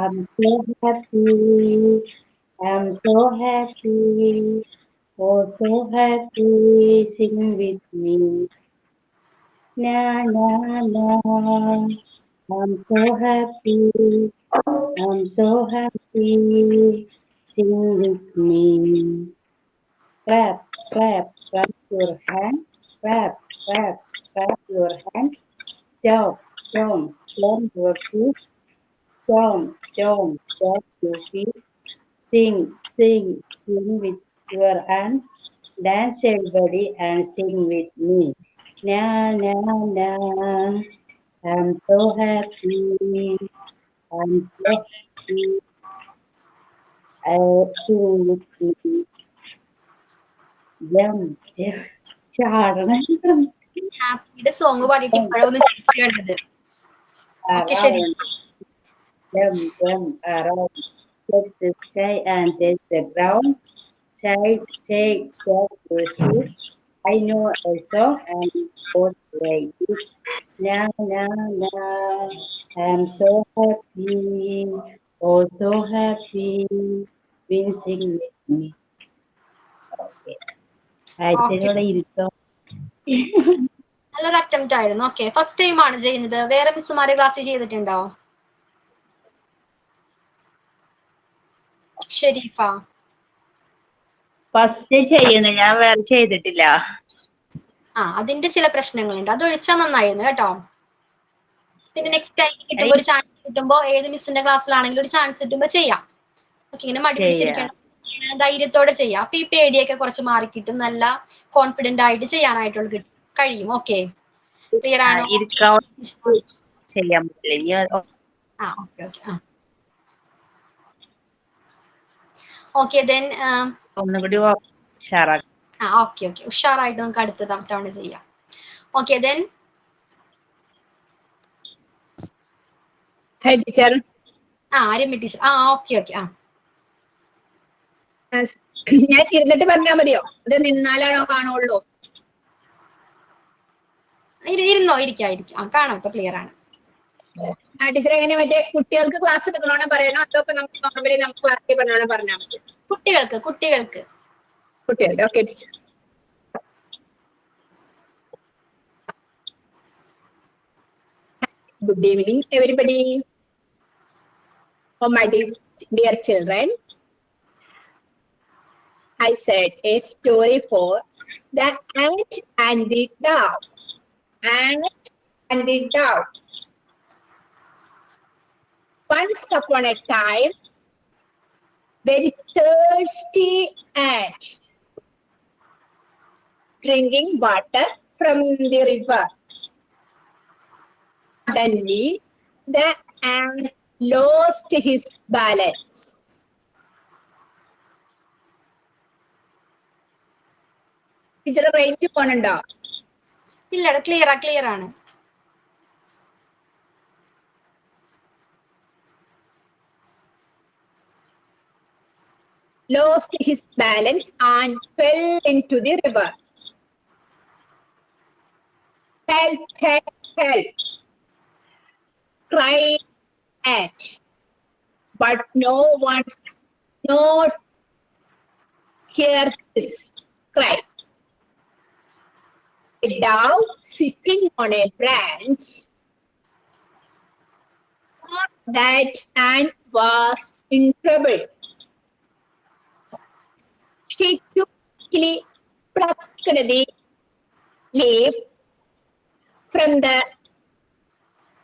I'm so happy, I'm so happy, oh so happy, sing with me. Na na na, I'm so happy, I'm so happy, sing with me. Clap, clap, clap your hands, clap, clap, clap your hands. Jump, jump, jump your feet. Jump, jump, jump your feet. Sing, sing, sing with your hands. Dance everybody and sing with me. Na na na. I'm so happy. I'm so happy. Sing with me. ചാടണം. ഹാപ്പിയുടെ song പാടിയിട്ട് ഇപ്പോഴൊന്നും തിരിച്ചു കണ്ടത്. Okay ശരി. Jump around, touch the sky and touch the ground. Shake, shake, shake your shoes. I know a song and both like this. Na na na, I'm so happy, oh so happy. Will sing with me. Okay. ആഴ്ചയിലൂടെ ഇരുത്തം. നല്ലൊരു attempt ആയിരുന്നു. Okay, first time ആണ് ചെയ്യുന്നത്. വേറെ മിസ്സുമാരെ ക്ലാസ്സിൽ ചെയ്തിട്ടുണ്ടോ? Shareefa first ചെയ്യണേ, ഞാൻ വേറെ ചെയ്തിട്ടില്ല. അതിന്റെ ചില പ്രശ്നങ്ങളുണ്ട്. അത് ഒഴിച്ചാൽ നന്നായിരുന്നു കേട്ടോ. പിന്നെ നെക്സ്റ്റ് ടൈം കിട്ടുമ്പോ ഒരു ചാൻസ് കിട്ടുമ്പോ ഏത് മിസ്സിന്റെ ക്ലാസ്സിലാണെങ്കിലും ഒരു ചാൻസ് കിട്ടുമ്പോ ചെയ്യാം. ഓക്കെ, ഇങ്ങനെ മടി പിടിച്ചിരിക്കണം, ധൈര്യത്തോടെ ചെയ്യാം. അപ്പൊ ഈ പേടിയൊക്കെ കുറച്ച് മാറിക്കിട്ടും, നല്ല കോൺഫിഡന്റ് ആയിട്ട് ചെയ്യാനായിട്ടുള്ള കഴിയും. ഓക്കെ, ക്ലിയർ ആണോ? ചെയ്യാൻ പറ്റില്ല. ഓക്കെ ഓക്കെ ഓക്കെ ദെൻ ഒന്നുകൂടി ഉഷാറാക്കാം. ഓക്കെ ഓക്കെ, ഉഷാറായിട്ട് നമുക്ക് അടുത്ത തവണ ചെയ്യാം. Okay then teacher Ramya teacher. Okay okay ഞാൻ ഇരുന്നിട്ട് പറഞ്ഞാൽ മതിയോ? അത് നിന്നാലാണോ കാണുള്ളൂ? ഇരുന്നോ, ഇരിക്കാം. കാണാം, ഇപ്പൊ ക്ലിയർ ആണ്. ടീച്ചർ എങ്ങനെ മറ്റേ കുട്ടികൾക്ക് ക്ലാസ് എടുക്കണോന്ന് പറയണോ അതോ ഇപ്പൊ നമുക്ക് നോർമലി നമുക്ക് ക്ലാസ്സിൽ പറഞ്ഞോണം പറഞ്ഞാൽ മതി? കുട്ടികൾക്ക് okay teacher. Good evening, everybody. Oh, my dear children, I said a story for the ant and the dog. Ant and the dog. Once upon a time, very thirsty ant drinking water from the river. Suddenly, the ant lost his balance. Teacher range പോണുണ്ടോ? ഇല്ല, clear ആണ്. Lost his balance and fell into the river. Help, help, help, cried ant. But no one heard his cry. A dog sitting on a branch thought that ant was in trouble. She quickly plucked the leaf from the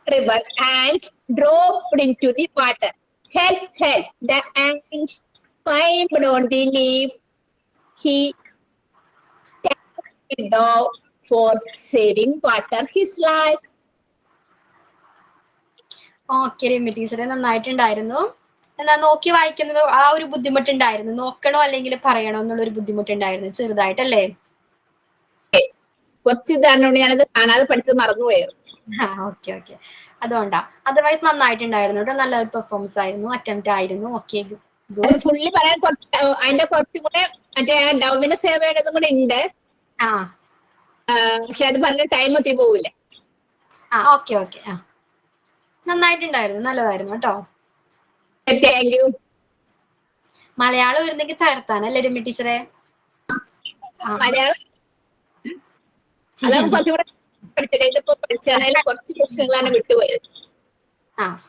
river and dropped into the water. Help, help, the ant climbed on the leaf. He thanked the dog for saving water his life. Okay Ramya ടീച്ചറെ, നന്നായിട്ടുണ്ടായിരുന്നു. എന്നാ നോക്കി വായിക്കുന്നത് ഒരു ബുദ്ധിമുട്ടുണ്ടായിരുന്നു. നോക്കണോ അല്ലെങ്കിൽ പറയണോ എന്നുള്ളൊരു ബുദ്ധിമുട്ടുണ്ടായിരുന്നു ചെറുതായിട്ടല്ലേ? കുറച്ച് ഇതാണോണ്ട് ഞാനത് കാണാതെ പഠിച്ചത് മറന്നുപോയത്. ഓക്കെ അതുകൊണ്ടാ. അതർവൈസ് നന്നായിട്ടുണ്ടായിരുന്നു കേട്ടോ, നല്ല പെർഫോമൻസ് ആയിരുന്നു, അറ്റംപ്റ്റ് ആയിരുന്നു. Okay good. ഫുള്ളി പറയാൻ അതിന്റെ കുറച്ചും കൂടെ മറ്റേ ഡൗവിന്റെ സേവയുടേതും കൂടെ ഉണ്ട്. പക്ഷെ അത് പറഞ്ഞ ടൈം ഒത്തിരി പോവില്ലേ? ഓക്കെ നന്നായിട്ടുണ്ടായിരുന്നു, നല്ലതായിരുന്നു കേട്ടോ. Thank you. മലയാളം വരുന്നെങ്കിൽ തകർത്താനല്ലേ രമ്യ ടീച്ചറെ? മലയാളം അതാണ് കുറച്ചുകൂടെ പഠിച്ചത്. ഇതിപ്പോ പഠിച്ചാൽ കുറച്ച് പ്രശ്നങ്ങളാണ് വിട്ടുപോയത്.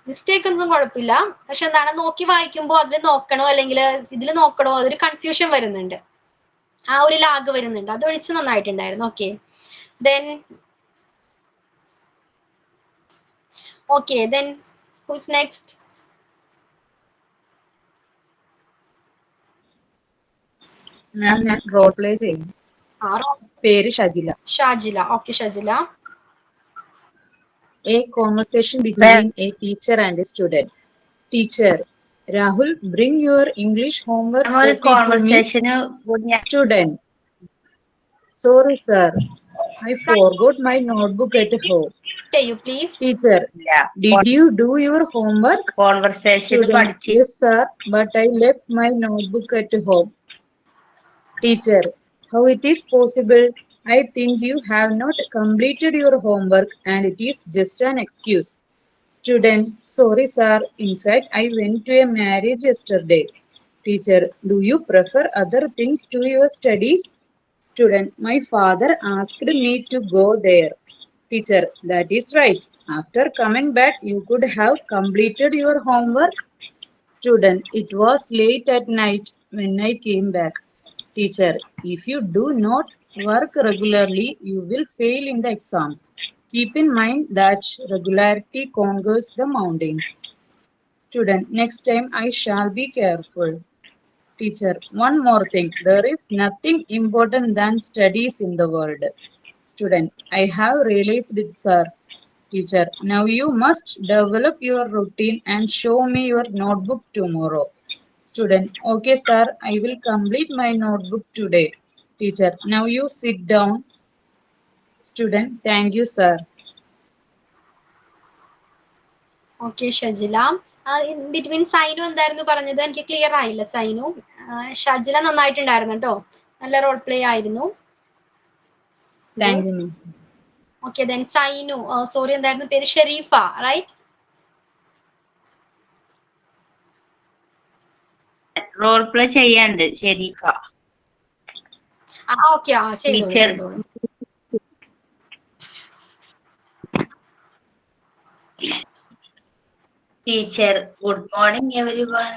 മിസ്റ്റേക്ക് ഒന്നും കുഴപ്പമില്ല. പക്ഷെ എന്താണ്, നോക്കി വായിക്കുമ്പോ അതിൽ നോക്കണോ അല്ലെങ്കിൽ ഇതിൽ നോക്കണോ, അതൊരു കൺഫ്യൂഷൻ വരുന്നുണ്ട്, ഒരു ലാഗ് വരുന്നുണ്ട്. അത് ഒഴിച്ച് നന്നായിട്ടുണ്ടായിരുന്നു. Okay then who's next? ഞാൻ റോൾ പ്ലേ ചെയ്യും. പേര് Shajila. Okay Shajila. A conversation between a teacher and a student. Teacher, Rahul, bring your English homework copy to me. Student, Sorry, sir. I forgot my notebook at home. Say you please. Teacher, ഇല്ല did you do your homework? Conversation Student, പഠിച്ച് yes, sir, but I left my notebook at home. Teacher, how it is possible? I think you have not completed your homework and it is just an excuse. Student, sorry, sir. In fact, I went to a marriage yesterday. Teacher, do you prefer other things to your studies? Student, my father asked me to go there. Teacher, that is right. After coming back, you could have completed your homework. Student, it was late at night when I came back. Teacher, if you do not work regularly, you will fail in the exams. Keep in mind that regularity conquers the mountains. Student, next time I shall be careful. Teacher, one more thing. There is nothing important than studies in the world. Student, I have realized it, sir. Teacher, now you must develop your routine and show me your notebook tomorrow. Student, okay, sir, I will complete my notebook today. Teacher, now you sit down. Student, thank you, sir. Okay Shajila. In between Sainu എന്തായിരുന്നു പറഞ്ഞത്? എനിക്ക് clear ആയില്ല സൈനു. ഷജില നന്നായിട്ടുണ്ടായിരുന്നു കേട്ടോ, നല്ല role play ആയിരുന്നു. Thank you, ma'am. Okay then Sainu, sorry എന്തായിരുന്നു പേര്? Shareefa, right? Role play ചെയ്യാണ്ട് ഷെരീഫ. ഓക്കെ, ചെയ്തോളൂ Teacher. ചെയ്തോളൂ. Teacher, good morning everyone.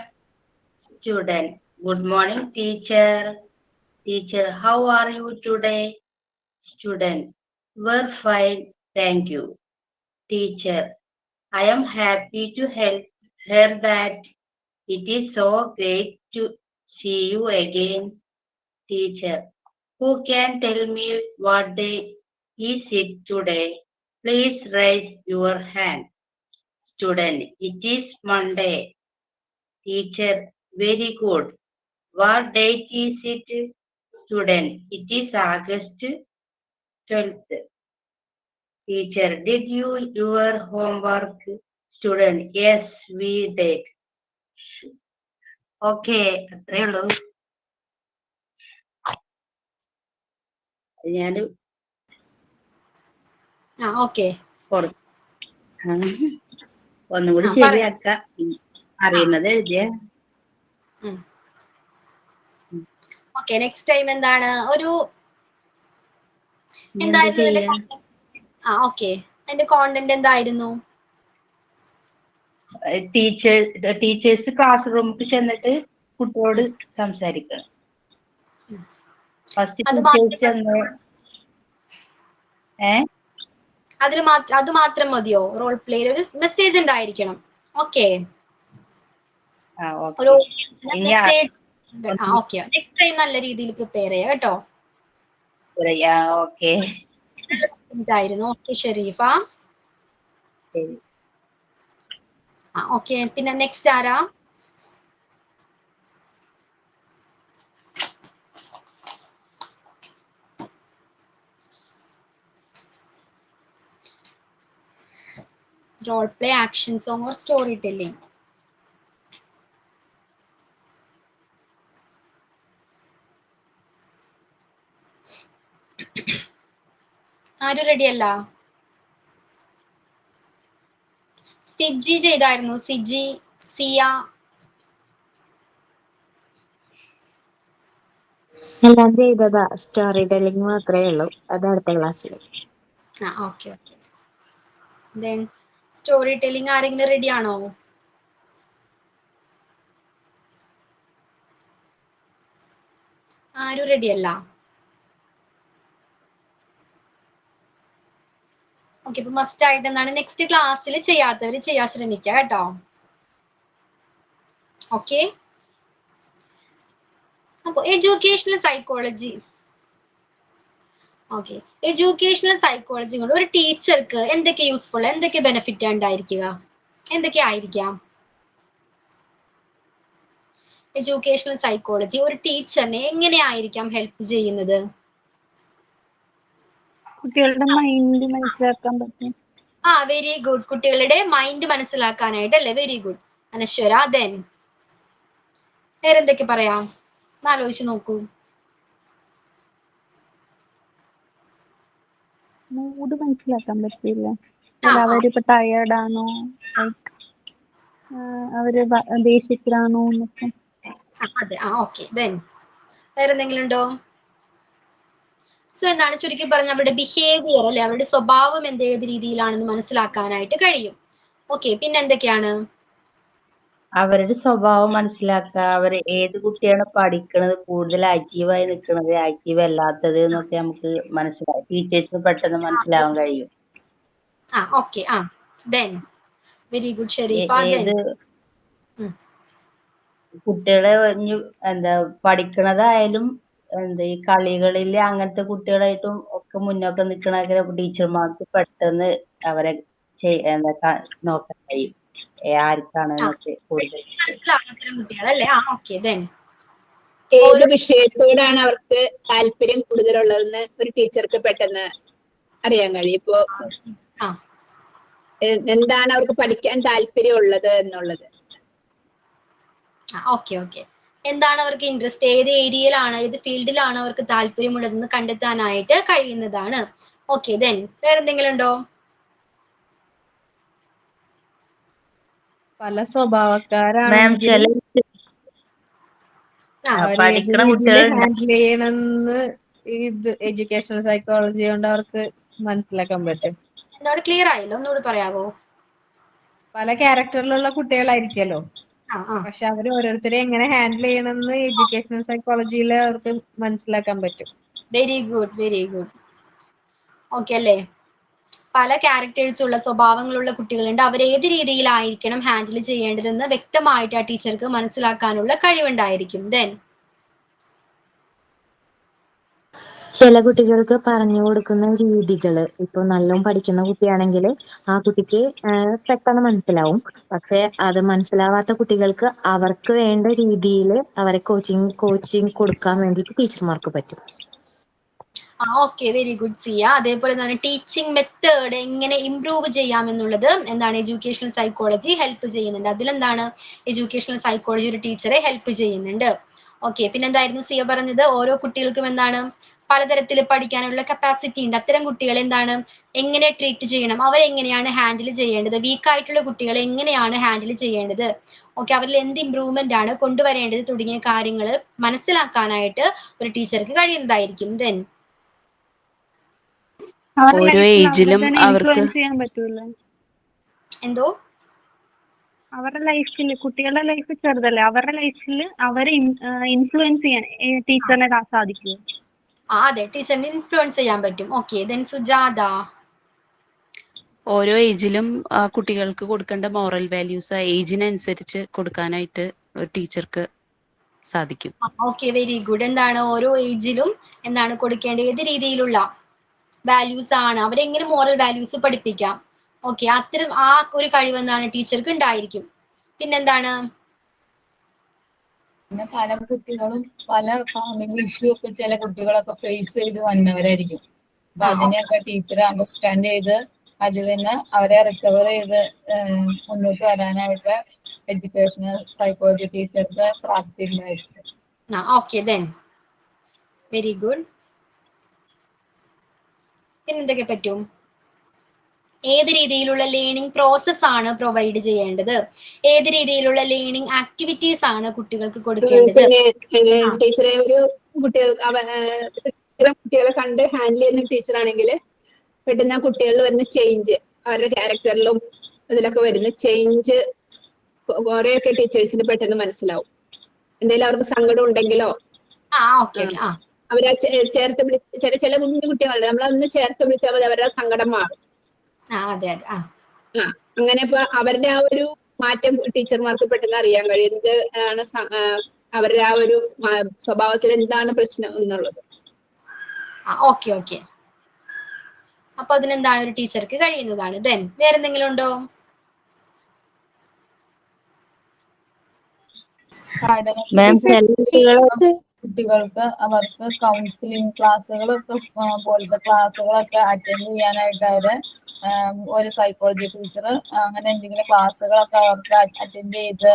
Student, good morning teacher. Teacher, how are you today? Student, we're fine, thank you. Teacher, I am happy to hear that. It is so great to see you again. Teacher, who can tell me what day is it today? Please raise your hand. Student, it is Monday. Teacher, very good. What date is it? Student, it is August 12th. Teacher, did you do your homework? Student, yes, we did. Okay, അത്രേ ഉള്ളൂ. ഞാൻ okay ഒന്നുകൂടി ശരിയാക്കാം. അറിയുന്നത് എഴുതിയ. Okay, next time എന്താണ് ഒരു എന്തായിരുന്നു? ഓക്കെ, അതിന്റെ കോണ്ടന്റ് എന്തായിരുന്നു? ടീച്ചേഴ്സ് ക്ലാസ് റൂമിൽ ചെന്നിട്ട് കുട്ടിയോട് സംസാരിക്കുക. ഫസ്റ്റ് ടീച്ചേഴ്സ് ചെന്ന് അത് മാത്രം മതിയോ? റോൾ പ്ലേയിൽ ഒരു മെസ്സേജ് ഉണ്ടായിരിക്കണം. ഓക്കെ, ഒരു മെസ്സേജ്. ഓക്കെ, നെക്സ്റ്റ് ടൈം നല്ല രീതിയിൽ പ്രിപ്പയർ ചെയ്യാം കേട്ടോ. ഓക്കെ ആയിരുന്നു. ഓക്കെ ഷെരീഫ. ഓക്കെ, പിന്നെ നെക്സ്റ്റ് ആരാ? Role play, action song or story telling? ആരും റെഡി അല്ല? സിജി ചെയ്തായിരുന്നു. സിജി, സിയ, എല്ലാം ചെയ്തതാ. സ്റ്റോറി ടെല്ലിംഗ് മാത്രമേ ഉള്ളൂ, അത് അടുത്ത ക്ലാസ്സിൽ. ഓക്കെ. ദെൻ സ്റ്റോറി ടെല്ലിംഗ് ആരെങ്കിലും റെഡി ആണോ? ആരും റെഡി അല്ല? ഓക്കെ, ഇപ്പൊ മസ്റ്റ് ആയിട്ട് എന്താണ് നെക്സ്റ്റ് ക്ലാസ്സിൽ ചെയ്യാത്തവർ ചെയ്യാൻ ശ്രമിക്കുക കേട്ടോ. ഓക്കെ, അപ്പൊ educational psychology. Okay, educational psychology കൊണ്ട് ഒരു ടീച്ചർക്ക് എന്തൊക്കെ യൂസ്ഫുൾ, എന്തൊക്കെ ബെനിഫിറ്റ് ഉണ്ടായിരിക്കുക, എന്തൊക്കെ ആയിരിക്കാം? എഡ്യൂക്കേഷണൽ സൈക്കോളജി ഒരു ടീച്ചറിനെ എങ്ങനെയായിരിക്കാം ഹെൽപ്പ് ചെയ്യുന്നത്? കുട്ടികളുടെ മൈൻഡ് മനസ്സിലാക്കാൻ പറ്റും. Very good. കുട്ടികളുടെ മൈൻഡ് മനസ്സിലാക്കാനായിട്ട് അല്ലേ? വെരി ഗുഡ് അനശ്വര. ദെൻ വേറെന്തൊക്കെ പറയാം? ആലോചിച്ച് നോക്കൂ. മൂഡ് മനസ്സിലാക്കാൻ പറ്റില്ല. അവരിപ്പോ ടയേർഡാണോ, ലൈക്ക് അവര് ദേഷ്യത്തിലാണോ എന്നൊക്കെ. അതെ. ഓക്കെ. ദെൻ വേറെന്തെങ്കിലും ഉണ്ടോ? സോ എന്താണ് ചുരുക്കി പറഞ്ഞ അവരുടെ ബിഹേവിയർ അല്ലെ, അവരുടെ സ്വഭാവം ഏത് രീതിയിലാണെന്ന് മനസ്സിലാക്കാനായിട്ട് കഴിയും. ഓക്കെ. പിന്നെ എന്തൊക്കെയാണ്? അവരുടെ സ്വഭാവം മനസ്സിലാക്കുക, അവർ ഏത് കുട്ടിയാണ് പഠിക്കണത്, കൂടുതൽ ആക്റ്റീവായി നിൽക്കുന്നത്, ആക്റ്റീവ് അല്ലാത്തത് എന്നൊക്കെ നമുക്ക് മനസ്സിലാവും. ടീച്ചേഴ്സിന് പെട്ടെന്ന് മനസ്സിലാവാൻ കഴിയും. Okay. Then very good Shareefa. Then ഏത് കുട്ടികളെ എന്താ പഠിക്കണതായാലും ഈ കളികളിൽ അങ്ങനത്തെ കുട്ടികളായിട്ടും ഒക്കെ മുന്നോക്കം നിൽക്കണ ടീച്ചർമാർക്ക് പെട്ടെന്ന് അവരെ നോക്കാൻ കഴിയും, ആർക്കാണ് എന്നൊക്കെ കൂടുതൽ. കുട്ടികളല്ലേ? ഓക്കെ. ദെൻ ഏത് വിഷയത്തോടാണ് അവർക്ക് താല്പര്യം കൂടുതലുള്ളതെന്ന് ഒരു ടീച്ചർക്ക് പെട്ടെന്ന് അറിയാൻ കഴിയും. ഇപ്പോ എന്താണ് അവർക്ക് പഠിക്കാൻ താല്പര്യമുള്ളത് എന്നുള്ളത്. ഓക്കെ. എന്താണ് അവർക്ക് ഇൻട്രസ്റ്റ്, ഏത് ഏരിയയിലാണ്, ഏത് ഫീൽഡിലാണ് അവർക്ക് താല്പര്യമുള്ളതെന്ന് കണ്ടെത്താനായിട്ട് കഴിയുന്നതാണ്. ഓക്കെ. ദെൻ വേറെന്തെങ്കിലും ഉണ്ടോ? പല സ്വഭാവക്കാരാണെങ്കിൽ പഠിക്കണ കുട്ടികൾ ഹാൻഡിൽ ചെയ്യണമെന്ന് ഇത് എഡ്യൂക്കേഷണൽ സൈക്കോളജി കൊണ്ട് അവർക്ക് മനസ്സിലാക്കാൻ പറ്റും. എന്താണ് ക്ലിയർ ആയില്ലോ? ഒന്നുകൂടി പറയാവോ? പല ക്യാരക്ടറിലുള്ള കുട്ടികളായിരിക്കുമല്ലോ, പക്ഷെ അവർ ഓരോരുത്തരെ എങ്ങനെ ഹാൻഡിൽ ചെയ്യണമെന്ന് എഡ്യൂക്കേഷണൽ സൈക്കോളജിയിൽ അവർക്ക് മനസ്സിലാക്കാൻ പറ്റും. Very good. ഓക്കെ അല്ലേ? പല ക്യാരക്ടേഴ്സ് ഉള്ള സ്വഭാവങ്ങളുള്ള കുട്ടികളുണ്ട്. അവർ ഏത് രീതിയിലായിരിക്കണം ഹാൻഡിൽ ചെയ്യേണ്ടതെന്ന് വ്യക്തമായിട്ട് ആ ടീച്ചർക്ക് മനസ്സിലാക്കാനുള്ള കഴിവുണ്ടായിരിക്കും. ദെൻ ചില കുട്ടികൾക്ക് പറഞ്ഞു കൊടുക്കുന്ന രീതികള്, ഇപ്പൊ നല്ലോണം പഠിക്കുന്ന കുട്ടിയാണെങ്കിൽ ആ കുട്ടിക്ക് പെട്ടെന്ന് മനസ്സിലാവും. പക്ഷെ അത് മനസ്സിലാവാത്ത കുട്ടികൾക്ക് അവർക്ക് വേണ്ട രീതിയിൽ അവരെ കോച്ചിങ് കൊടുക്കാൻ വേണ്ടിയിട്ട് ടീച്ചർമാർക്ക് പറ്റും. ഓക്കെ. വെരി ഗുഡ് സിയ. അതേപോലെ തന്നെ ടീച്ചിങ് മെത്തേഡ് എങ്ങനെ ഇംപ്രൂവ് ചെയ്യാമെന്നുള്ളത് എന്താണ് എഡ്യൂക്കേഷണൽ സൈക്കോളജി ഹെൽപ്പ് ചെയ്യുന്നുണ്ട്. അതിലെന്താണ് എഡ്യൂക്കേഷണൽ സൈക്കോളജി ഒരു ടീച്ചറെ ഹെൽപ്പ് ചെയ്യുന്നുണ്ട്. ഓക്കെ. പിന്നെന്തായിരുന്നു സിയ പറഞ്ഞത്? ഓരോ കുട്ടികൾക്കും എന്താണ് പലതരത്തിൽ പഠിക്കാനുള്ള കപ്പാസിറ്റി ഉണ്ട്. അത്തരം കുട്ടികളെ എന്താണ് എങ്ങനെ ട്രീറ്റ് ചെയ്യണം, അവരെങ്ങനെയാണ് ഹാൻഡിൽ ചെയ്യേണ്ടത്, വീക്കായിട്ടുള്ള കുട്ടികളെ എങ്ങനെയാണ് ഹാൻഡിൽ ചെയ്യേണ്ടത്, ഓക്കെ, അവരിൽ എന്ത് ഇംപ്രൂവ്മെന്റ് ആണ് കൊണ്ടുവരേണ്ടത് തുടങ്ങിയ കാര്യങ്ങൾ മനസ്സിലാക്കാനായിട്ട് ഒരു ടീച്ചർക്ക് കഴിയുന്നതായിരിക്കും. ദെൻ ഓരോ ഏജിലും അവർക്ക് ഇൻഫ്ലുവൻസ് ചെയ്യാൻ പറ്റൂല. എന്തോ അവരുടെ ലൈഫിൽ, കുട്ടികളുടെ ലൈഫ് ചെറുതല്ലേ, അവരുടെ ലൈഫിൽ അവരെ ഇൻഫ്ലുവൻസ് ചെയ്യാൻ ടീച്ചറിനെ സാധിക്കും. അതെ, ടീച്ചറിനെ ഇൻഫ്ലുവൻസ് ചെയ്യാൻ പറ്റും. ഓക്കെ. ദെൻ സുജാത. ഓരോ ഏജിലും കുട്ടികൾക്ക് കൊടുക്കേണ്ട മോറൽ വാല്യൂസ് ഏജിനനുസരിച്ച് കൊടുക്കാനായിട്ട് ടീച്ചർക്ക് സാധിക്കും. ഓക്കെ. Very good. എന്താണ് ഓരോ ഏജിലും എന്താണ് കൊടുക്കേണ്ട ഏത് രീതിയിലുള്ള വാല്യൂസ് ആണ്, അവരെങ്ങനെ മോറൽ വാല്യൂസ് പഠിപ്പിക്കാം. ഓക്കെ. അത്തരം ഒരു കഴിവ് എന്താണ് ടീച്ചർക്ക് ഉണ്ടായിരിക്കും. പിന്നെന്താണ്? പിന്നെ പല കുട്ടികളും പല ഫാമിലി ഇഷ്യൂ ഒക്കെ ചില കുട്ടികളൊക്കെ ഫേസ് ചെയ്ത് വന്നവരായിരിക്കും. അപ്പൊ അതിനെയൊക്കെ ടീച്ചർ അണ്ടർസ്റ്റാൻഡ് ചെയ്ത് അതിൽ നിന്ന് അവരെ റിക്കവർ ചെയ്ത് മുന്നോട്ട് വരാനായിട്ട് എഡ്യൂക്കേഷണൽ സൈക്കോളജി ടീച്ചർക്ക് പ്രാപ്തി ഉണ്ടായിരിക്കും. ഓക്കെ. Then very good. പിന്നെന്തൊക്കെ പറ്റും? ഏത് രീതിയിലുള്ള ലേണിംഗ് പ്രോസസ് ആണ് പ്രൊവൈഡ് ചെയ്യേണ്ടത്, ഏത് രീതിയിലുള്ള ലേണിംഗ് ആക്ടിവിറ്റീസ് ആണ് കുട്ടികൾക്ക് കൊടുക്കേണ്ടത്? ടീച്ചറെ ഒരു കുട്ടികളെ കണ്ട് ഹാൻഡിൽ ചെയ്യുന്ന ടീച്ചറാണെങ്കിൽ പെട്ടെന്ന് ആ കുട്ടികളിൽ വരുന്ന ചേഞ്ച്, അവരുടെ ക്യാരക്ടറിലും ഇതിലൊക്കെ വരുന്ന ചേഞ്ച് കുറെയൊക്കെ ടീച്ചേഴ്സിന് പെട്ടെന്ന് മനസ്സിലാവും. എന്തെങ്കിലും അവർക്ക് സങ്കടം ഉണ്ടെങ്കിലോ അവരെ ചേർത്ത് വിളിച്ച് ചില കുഞ്ഞു കുട്ടികളുണ്ട്, നമ്മളതൊന്ന് ചേർത്ത് വിളിച്ചാൽ മതി അവരുടെ സങ്കടം മാറും. അങ്ങനെ ഇപ്പൊ അവരുടെ ആ ഒരു മാറ്റം ടീച്ചർമാർക്ക് പെട്ടെന്ന് അറിയാൻ കഴിയും. എന്ത് ആണ് അവരുടെ ആ ഒരു സ്വഭാവത്തിൽ എന്താണ് പ്രശ്നം എന്നുള്ളത്. ഓക്കെ. അപ്പൊ അതിനെന്താണ് ഒരു ടീച്ചർക്ക് കഴിയുന്നതാണ്. ദെൻ വേറെന്തെങ്കിലും ഉണ്ടോ? മാം, ചില കുട്ടികളെ കുട്ടികൾക്ക് അവർക്ക് കൗൺസിലിംഗ് ക്ലാസ്സുകളൊക്കെ പോലത്തെ ക്ലാസ്സുകളൊക്കെ അറ്റൻഡ് ചെയ്യാനായിട്ട് അവര് ഒരു സൈക്കോളജി ടീച്ചർ അങ്ങനെ എന്തെങ്കിലും ക്ലാസ്സുകളൊക്കെ അവർക്ക് അറ്റൻഡ് ചെയ്ത്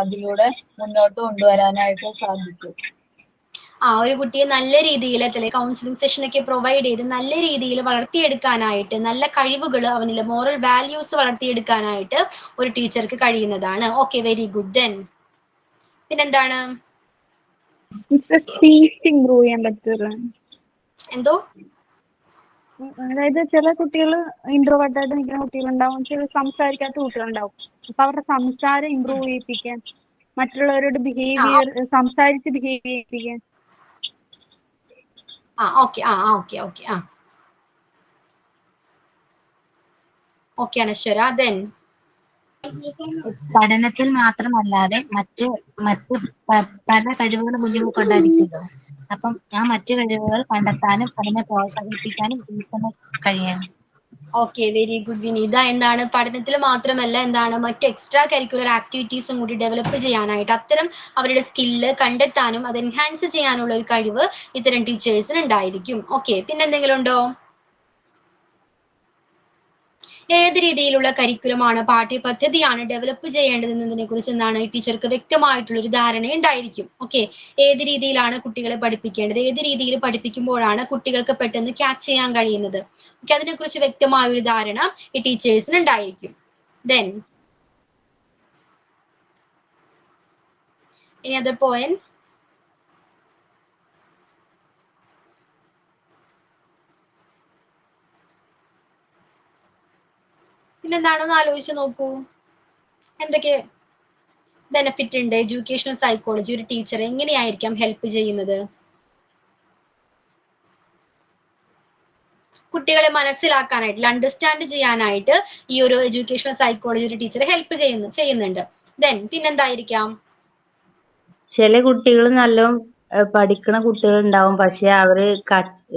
അതിലൂടെ മുന്നോട്ട് കൊണ്ടുവരാനായിട്ട് സാധിക്കും. ഒരു കുട്ടിയെ നല്ല രീതിയിൽ കൗൺസിലിംഗ് സെഷൻ ഒക്കെ പ്രൊവൈഡ് ചെയ്ത് നല്ല രീതിയിൽ വളർത്തിയെടുക്കാനായിട്ട്, നല്ല കഴിവുകൾ അവനിൽ മോറൽ വാല്യൂസ് വളർത്തിയെടുക്കാനായിട്ട് ഒരു ടീച്ചർക്ക് കഴിയുന്നതാണ്. Okay, very good. ദെൻ പിന്നെന്താണ്? സ്പീച്ച് ഇംപ്രൂവ് ചെയ്യാൻ പറ്റില്ല. എന്തോ? അതായത് ചില കുട്ടികൾ ഇൻട്രോവേർട്ട് ആയിട്ട് നിൽക്കുന്ന കുട്ടികളുണ്ടാവും, ചില സംസാരിക്കാത്ത കുട്ടികളുണ്ടാവും. അപ്പൊ അവരുടെ സംസാരം ഇംപ്രൂവ് ചെയ്യിപ്പിക്കാൻ, മറ്റുള്ളവരോട് ബിഹേവിയർ സംസാരിച്ച് ബിഹേവ് ചെയ്യിപ്പിക്കാൻ. ഓക്കെ അനശ്വര. ദെൻ പഠനത്തിൽ മാത്രമല്ലാതെ മറ്റ് പല കഴിവുകൾ കുഞ്ഞുങ്ങൾക്കുണ്ടായിരിക്കുമല്ലോ. അപ്പം ആ മറ്റു കഴിവുകൾ കണ്ടെത്താനും അതിനെ പ്രോത്സാഹിപ്പിക്കാനും ടീച്ചറിന് കഴിയണം. ഓക്കെ, വെരി ഗുഡ് വിനീത. എന്താണ് പഠനത്തിൽ മാത്രമല്ല, എന്താണ് മറ്റ് എക്സ്ട്രാ കരിക്കുലർ ആക്ടിവിറ്റീസും കൂടി ഡെവലപ്പ് ചെയ്യാനായിട്ട്, അത്തരം അവരുടെ സ്കില്ല് കണ്ടെത്താനും അത് എൻഹാൻസ് ചെയ്യാനുള്ള ഒരു കഴിവ് ഇത്തരം ടീച്ചേഴ്സിന് ഉണ്ടായിരിക്കും. ഓക്കെ, പിന്നെന്തെങ്കിലും ഉണ്ടോ? ഏത് രീതിയിലുള്ള കരിക്കുലമാണ്, പാഠ്യപദ്ധതിയാണ് ഡെവലപ്പ് ചെയ്യേണ്ടതെന്നതിനെ കുറിച്ച് എന്താണ് ഈ ടീച്ചർക്ക് വ്യക്തമായിട്ടുള്ള ഒരു ധാരണ ഉണ്ടായിരിക്കും. ഓക്കെ, ഏത് രീതിയിലാണ് കുട്ടികളെ പഠിപ്പിക്കേണ്ടത്, ഏത് രീതിയിൽ പഠിപ്പിക്കുമ്പോഴാണ് കുട്ടികൾക്ക് പെട്ടെന്ന് ക്യാച്ച് ചെയ്യാൻ കഴിയുന്നത്, ഓക്കെ, അതിനെക്കുറിച്ച് വ്യക്തമായ ഒരു ധാരണ ഈ ടീച്ചേഴ്സിന് ഉണ്ടായിരിക്കും. Then any other points? പിന്നെന്താണെന്ന് ആലോചിച്ച് നോക്കൂ. എന്തൊക്കെ ബെനിഫിറ്റ് ഉണ്ട് എഡ്യൂക്കേഷണൽ സൈക്കോളജി ഒരു ടീച്ചറെ എങ്ങനെയായിരിക്കാം ഹെൽപ്പ് ചെയ്യുന്നത്? കുട്ടികളെ മനസ്സിലാക്കാനായിട്ട്, അണ്ടർസ്റ്റാൻഡ് ചെയ്യാനായിട്ട് ഈ ഒരു എഡ്യൂക്കേഷണൽ സൈക്കോളജി ഒരു ടീച്ചറെ ഹെൽപ്പ് ചെയ്യുന്നുണ്ട്. ദെൻ പിന്നെന്തായിരിക്കാം? ചില കുട്ടികൾ നല്ലോണം പഠിക്കണ കുട്ടികൾ ഉണ്ടാവും, പക്ഷെ അവര്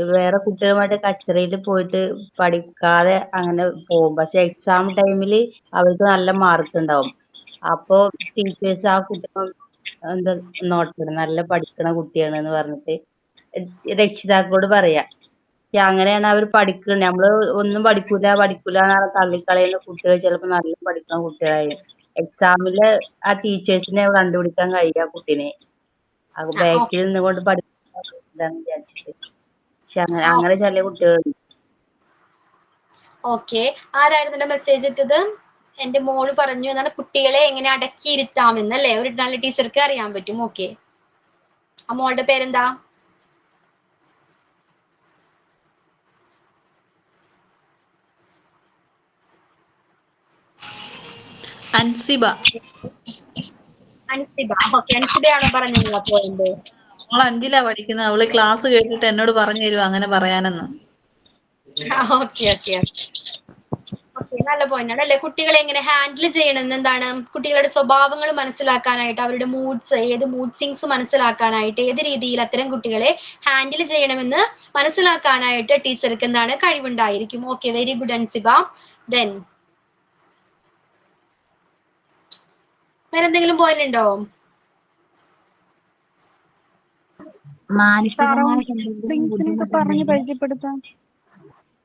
വേറെ കുട്ടികളുമായിട്ട് കച്ചറയിൽ പോയിട്ട് പഠിക്കാതെ അങ്ങനെ പോകും. പക്ഷെ എക്സാം ടൈമിൽ അവർക്ക് നല്ല മാർക്ക് ഉണ്ടാവും. അപ്പോ ടീച്ചേഴ്സ് ആ കുട്ടികൾ എന്താ നോട്ടം നല്ല പഠിക്കണ കുട്ടിയാണ് എന്ന് പറഞ്ഞിട്ട് രക്ഷിതാക്കളോട് പറയാ. അങ്ങനെയാണ് അവർ പഠിക്കുന്നത്. നമ്മള് ഒന്നും പഠിക്കൂല എന്നാണ് തള്ളിക്കളയുന്ന കുട്ടികൾ ചിലപ്പോൾ നല്ല പഠിക്കുന്ന കുട്ടികളായിരിക്കും. എക്സാമില് ആ ടീച്ചേഴ്സിനെ കണ്ടുപിടിക്കാൻ കഴിയുക കുട്ടീനെ ബാക്കിൽ നിന്നുകൊണ്ട് പഠിക്കാൻ വിചാരിച്ചിട്ട്. പക്ഷെ അങ്ങനെ ചില കുട്ടികളുണ്ട്. ഓക്കെ, ആരായിരുന്നു മെസ്സേജ് ഇട്ടത്? എന്റെ മോള് പറഞ്ഞു എന്നാണ് കുട്ടികളെ എങ്ങനെ അടക്കിയിരുത്താമെന്ന് അല്ലേ ഒരു നല്ല ടീച്ചർക്ക് അറിയാൻ പറ്റും. ഓക്കെ, ആ മോളുടെ പേരെന്താ? അൻസിബ. ഓക്കെ, അൻസിബയാണോ പറഞ്ഞത്? പോയിന്റ് അവൾ 5ലാ പഠിക്കുന്നത്. അവള് ക്ലാസ് കേട്ടിട്ട് എന്നോട് പറഞ്ഞു തരുമോ അങ്ങനെ പറയാനെന്ന്. ഓക്കെ, നല്ല പോയിന്റ് ആണ് അല്ലെ. കുട്ടികളെ എങ്ങനെ ഹാൻഡിൽ ചെയ്യണമെന്ന്, എന്താണ് കുട്ടികളുടെ സ്വഭാവങ്ങൾ മനസ്സിലാക്കാനായിട്ട്, അവരുടെ മൂഡ്സ്, ഏത് മൂഡ് സ്വിങ്സ് മനസ്സിലാക്കാനായിട്ട്, ഏത് രീതിയിൽ അത്തരം കുട്ടികളെ ഹാൻഡിൽ ചെയ്യണമെന്ന് മനസ്സിലാക്കാനായിട്ട് ടീച്ചർക്ക് എന്താണ് കഴിവുണ്ടായിരിക്കും. Okay, very good Ansiba. Then വേറെ എന്തെങ്കിലും പോയിന്റ് ഉണ്ടോ? പറഞ്ഞ് പരിചയപ്പെടുത്താം.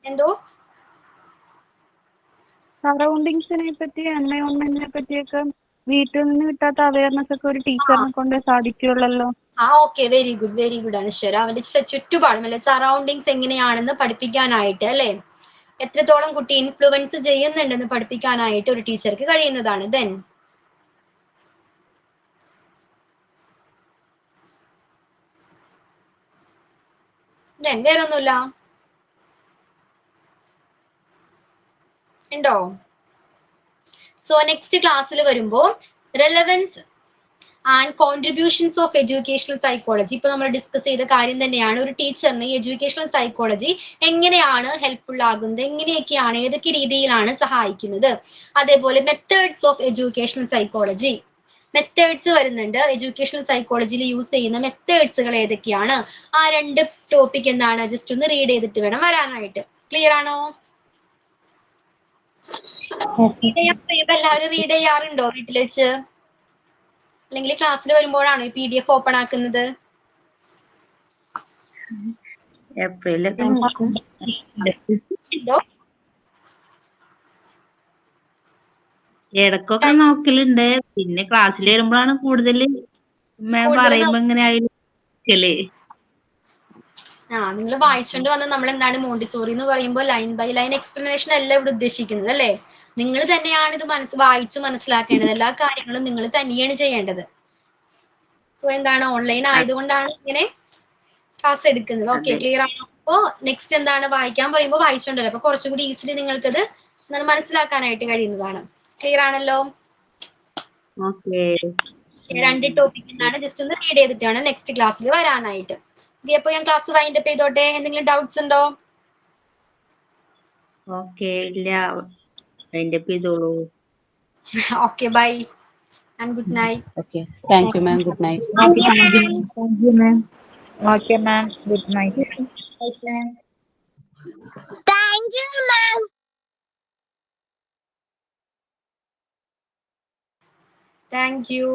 എന്തോ? സറൗണ്ടിങ്സിനെ പറ്റി, എൻവയോൺമെന്റിനെ പറ്റിയൊക്കെ വീട്ടിൽ നിന്ന് കിട്ടാത്ത അവയർനെസ് ഒക്കെ ഒരു ടീച്ചറിനെ കൊണ്ടേ സാധിക്കുള്ളല്ലോ. ഓക്കെ, വെരി ഗുഡ് അനശ്വര. അവന്റെ ചുറ്റുപാടും അല്ലെ, സറൗണ്ടിങ്സ് എങ്ങനെയാണെന്ന് പഠിപ്പിക്കാനായിട്ട് അല്ലെ, എത്രത്തോളം കുട്ടി ഇൻഫ്ലുവൻസ് ചെയ്യുന്നുണ്ടെന്ന് പഠിപ്പിക്കാനായിട്ട് ഒരു ടീച്ചർക്ക് കഴിയുന്നതാണ്. ദെൻ വേറെ ഒന്നുമില്ല ഉണ്ടോ? സോ നെക്സ്റ്റ് ക്ലാസ്സിൽ വരുമ്പോ relevance and contributions of educational psychology, ഇപ്പൊ നമ്മൾ ഡിസ്കസ് ചെയ്ത കാര്യം തന്നെയാണ്. ഒരു ടീച്ചറിന് എഡ്യൂക്കേഷണൽ സൈക്കോളജി എങ്ങനെയാണ് ഹെൽപ്ഫുൾ ആകുന്നത്, എങ്ങനെയൊക്കെയാണ്, ഏതൊക്കെ രീതിയിലാണ് സഹായിക്കുന്നത്, അതേപോലെ methods of educational psychology, methods വരുന്നുണ്ട്. എഡ്യൂക്കേഷണൽ സൈക്കോളജിയിൽ യൂസ് ചെയ്യുന്ന മെത്തേഡ്സുകൾ ഏതൊക്കെയാണ്, ആ 2 ടോപ്പിക് എന്താണ് ജസ്റ്റ് ഒന്ന് റീഡ് ചെയ്തിട്ട് വേണം വരാനായിട്ട്. ക്ലിയർ ആണോ? എല്ലാവരും റീഡ് ചെയ്യാറുണ്ടോ വീട്ടിൽ വെച്ച്? അല്ലെങ്കിൽ ക്ലാസ്സിൽ വരുമ്പോഴാണോ ഈ PDF ഓപ്പൺ ആക്കുന്നത്? എപ്പോഴൊക്കെ നോക്കും. എന്തോ ഇടക്കൊക്കെ നോക്കലുണ്ട്. പിന്നെ ക്ലാസ്സിൽ വരുമ്പോഴാണ് കൂടുതൽ മാം പറയുമ്പോ ഇങ്ങനെ ആയില്ലേ. നിങ്ങൾ വായിച്ചുകൊണ്ട് വന്ന് നമ്മൾ എന്താണ് മോണ്ടിസോറി എന്ന് പറയുമ്പോൾ ലൈൻ ബൈ ലൈൻ എക്സ്പ്ലനേഷൻ അല്ല ഇവിടെ ഉദ്ദേശിക്കുന്നത് അല്ലേ. നിങ്ങൾ തന്നെയാണ് ഇത് വായിച്ചു മനസ്സിലാക്കേണ്ടത്. എല്ലാ കാര്യങ്ങളും നിങ്ങൾ തന്നെയാണ് ചെയ്യേണ്ടത്. സോ എന്താണ് ഓൺലൈൻ ആയതുകൊണ്ടാണ് ഇങ്ങനെ ക്ലാസ് എടുക്കുന്നത്. ഓക്കെ, ക്ലിയർ ആണോ? അപ്പോ നെക്സ്റ്റ് എന്താണ് വായിക്കാൻ പറയുമ്പോൾ വായിച്ചുകൊണ്ടല്ലോ. അപ്പൊ കുറച്ചും കൂടി ഈസിലി നിങ്ങൾക്കത് മനസ്സിലാക്കാനായിട്ട് കഴിയുന്നതാണ്. ക്ലിയർ ആണല്ലോ? രണ്ട് ടോപ്പിക് എന്താണ് ജസ്റ്റ് ഒന്ന് റീഡ് ചെയ്തിട്ടാണ് നെക്സ്റ്റ് ക്ലാസ്സിൽ വരാനായിട്ട്. അപ്പൊ ഞാൻ ക്ലാസ് വൈൻഡ് അപ്പ് ചെയ്തോട്ടെ. എന്തെങ്കിലും ഡൗട്ട്സ് ഉണ്ടോ? ഇല്ല, വൈൻഡ് അപ്പ് ചെയ്തോളൂ. Okay, bye and good night. Okay, thank you ma'am. Good night. Thank you, ma'am. Okay, ma'am. Good night. Thank you.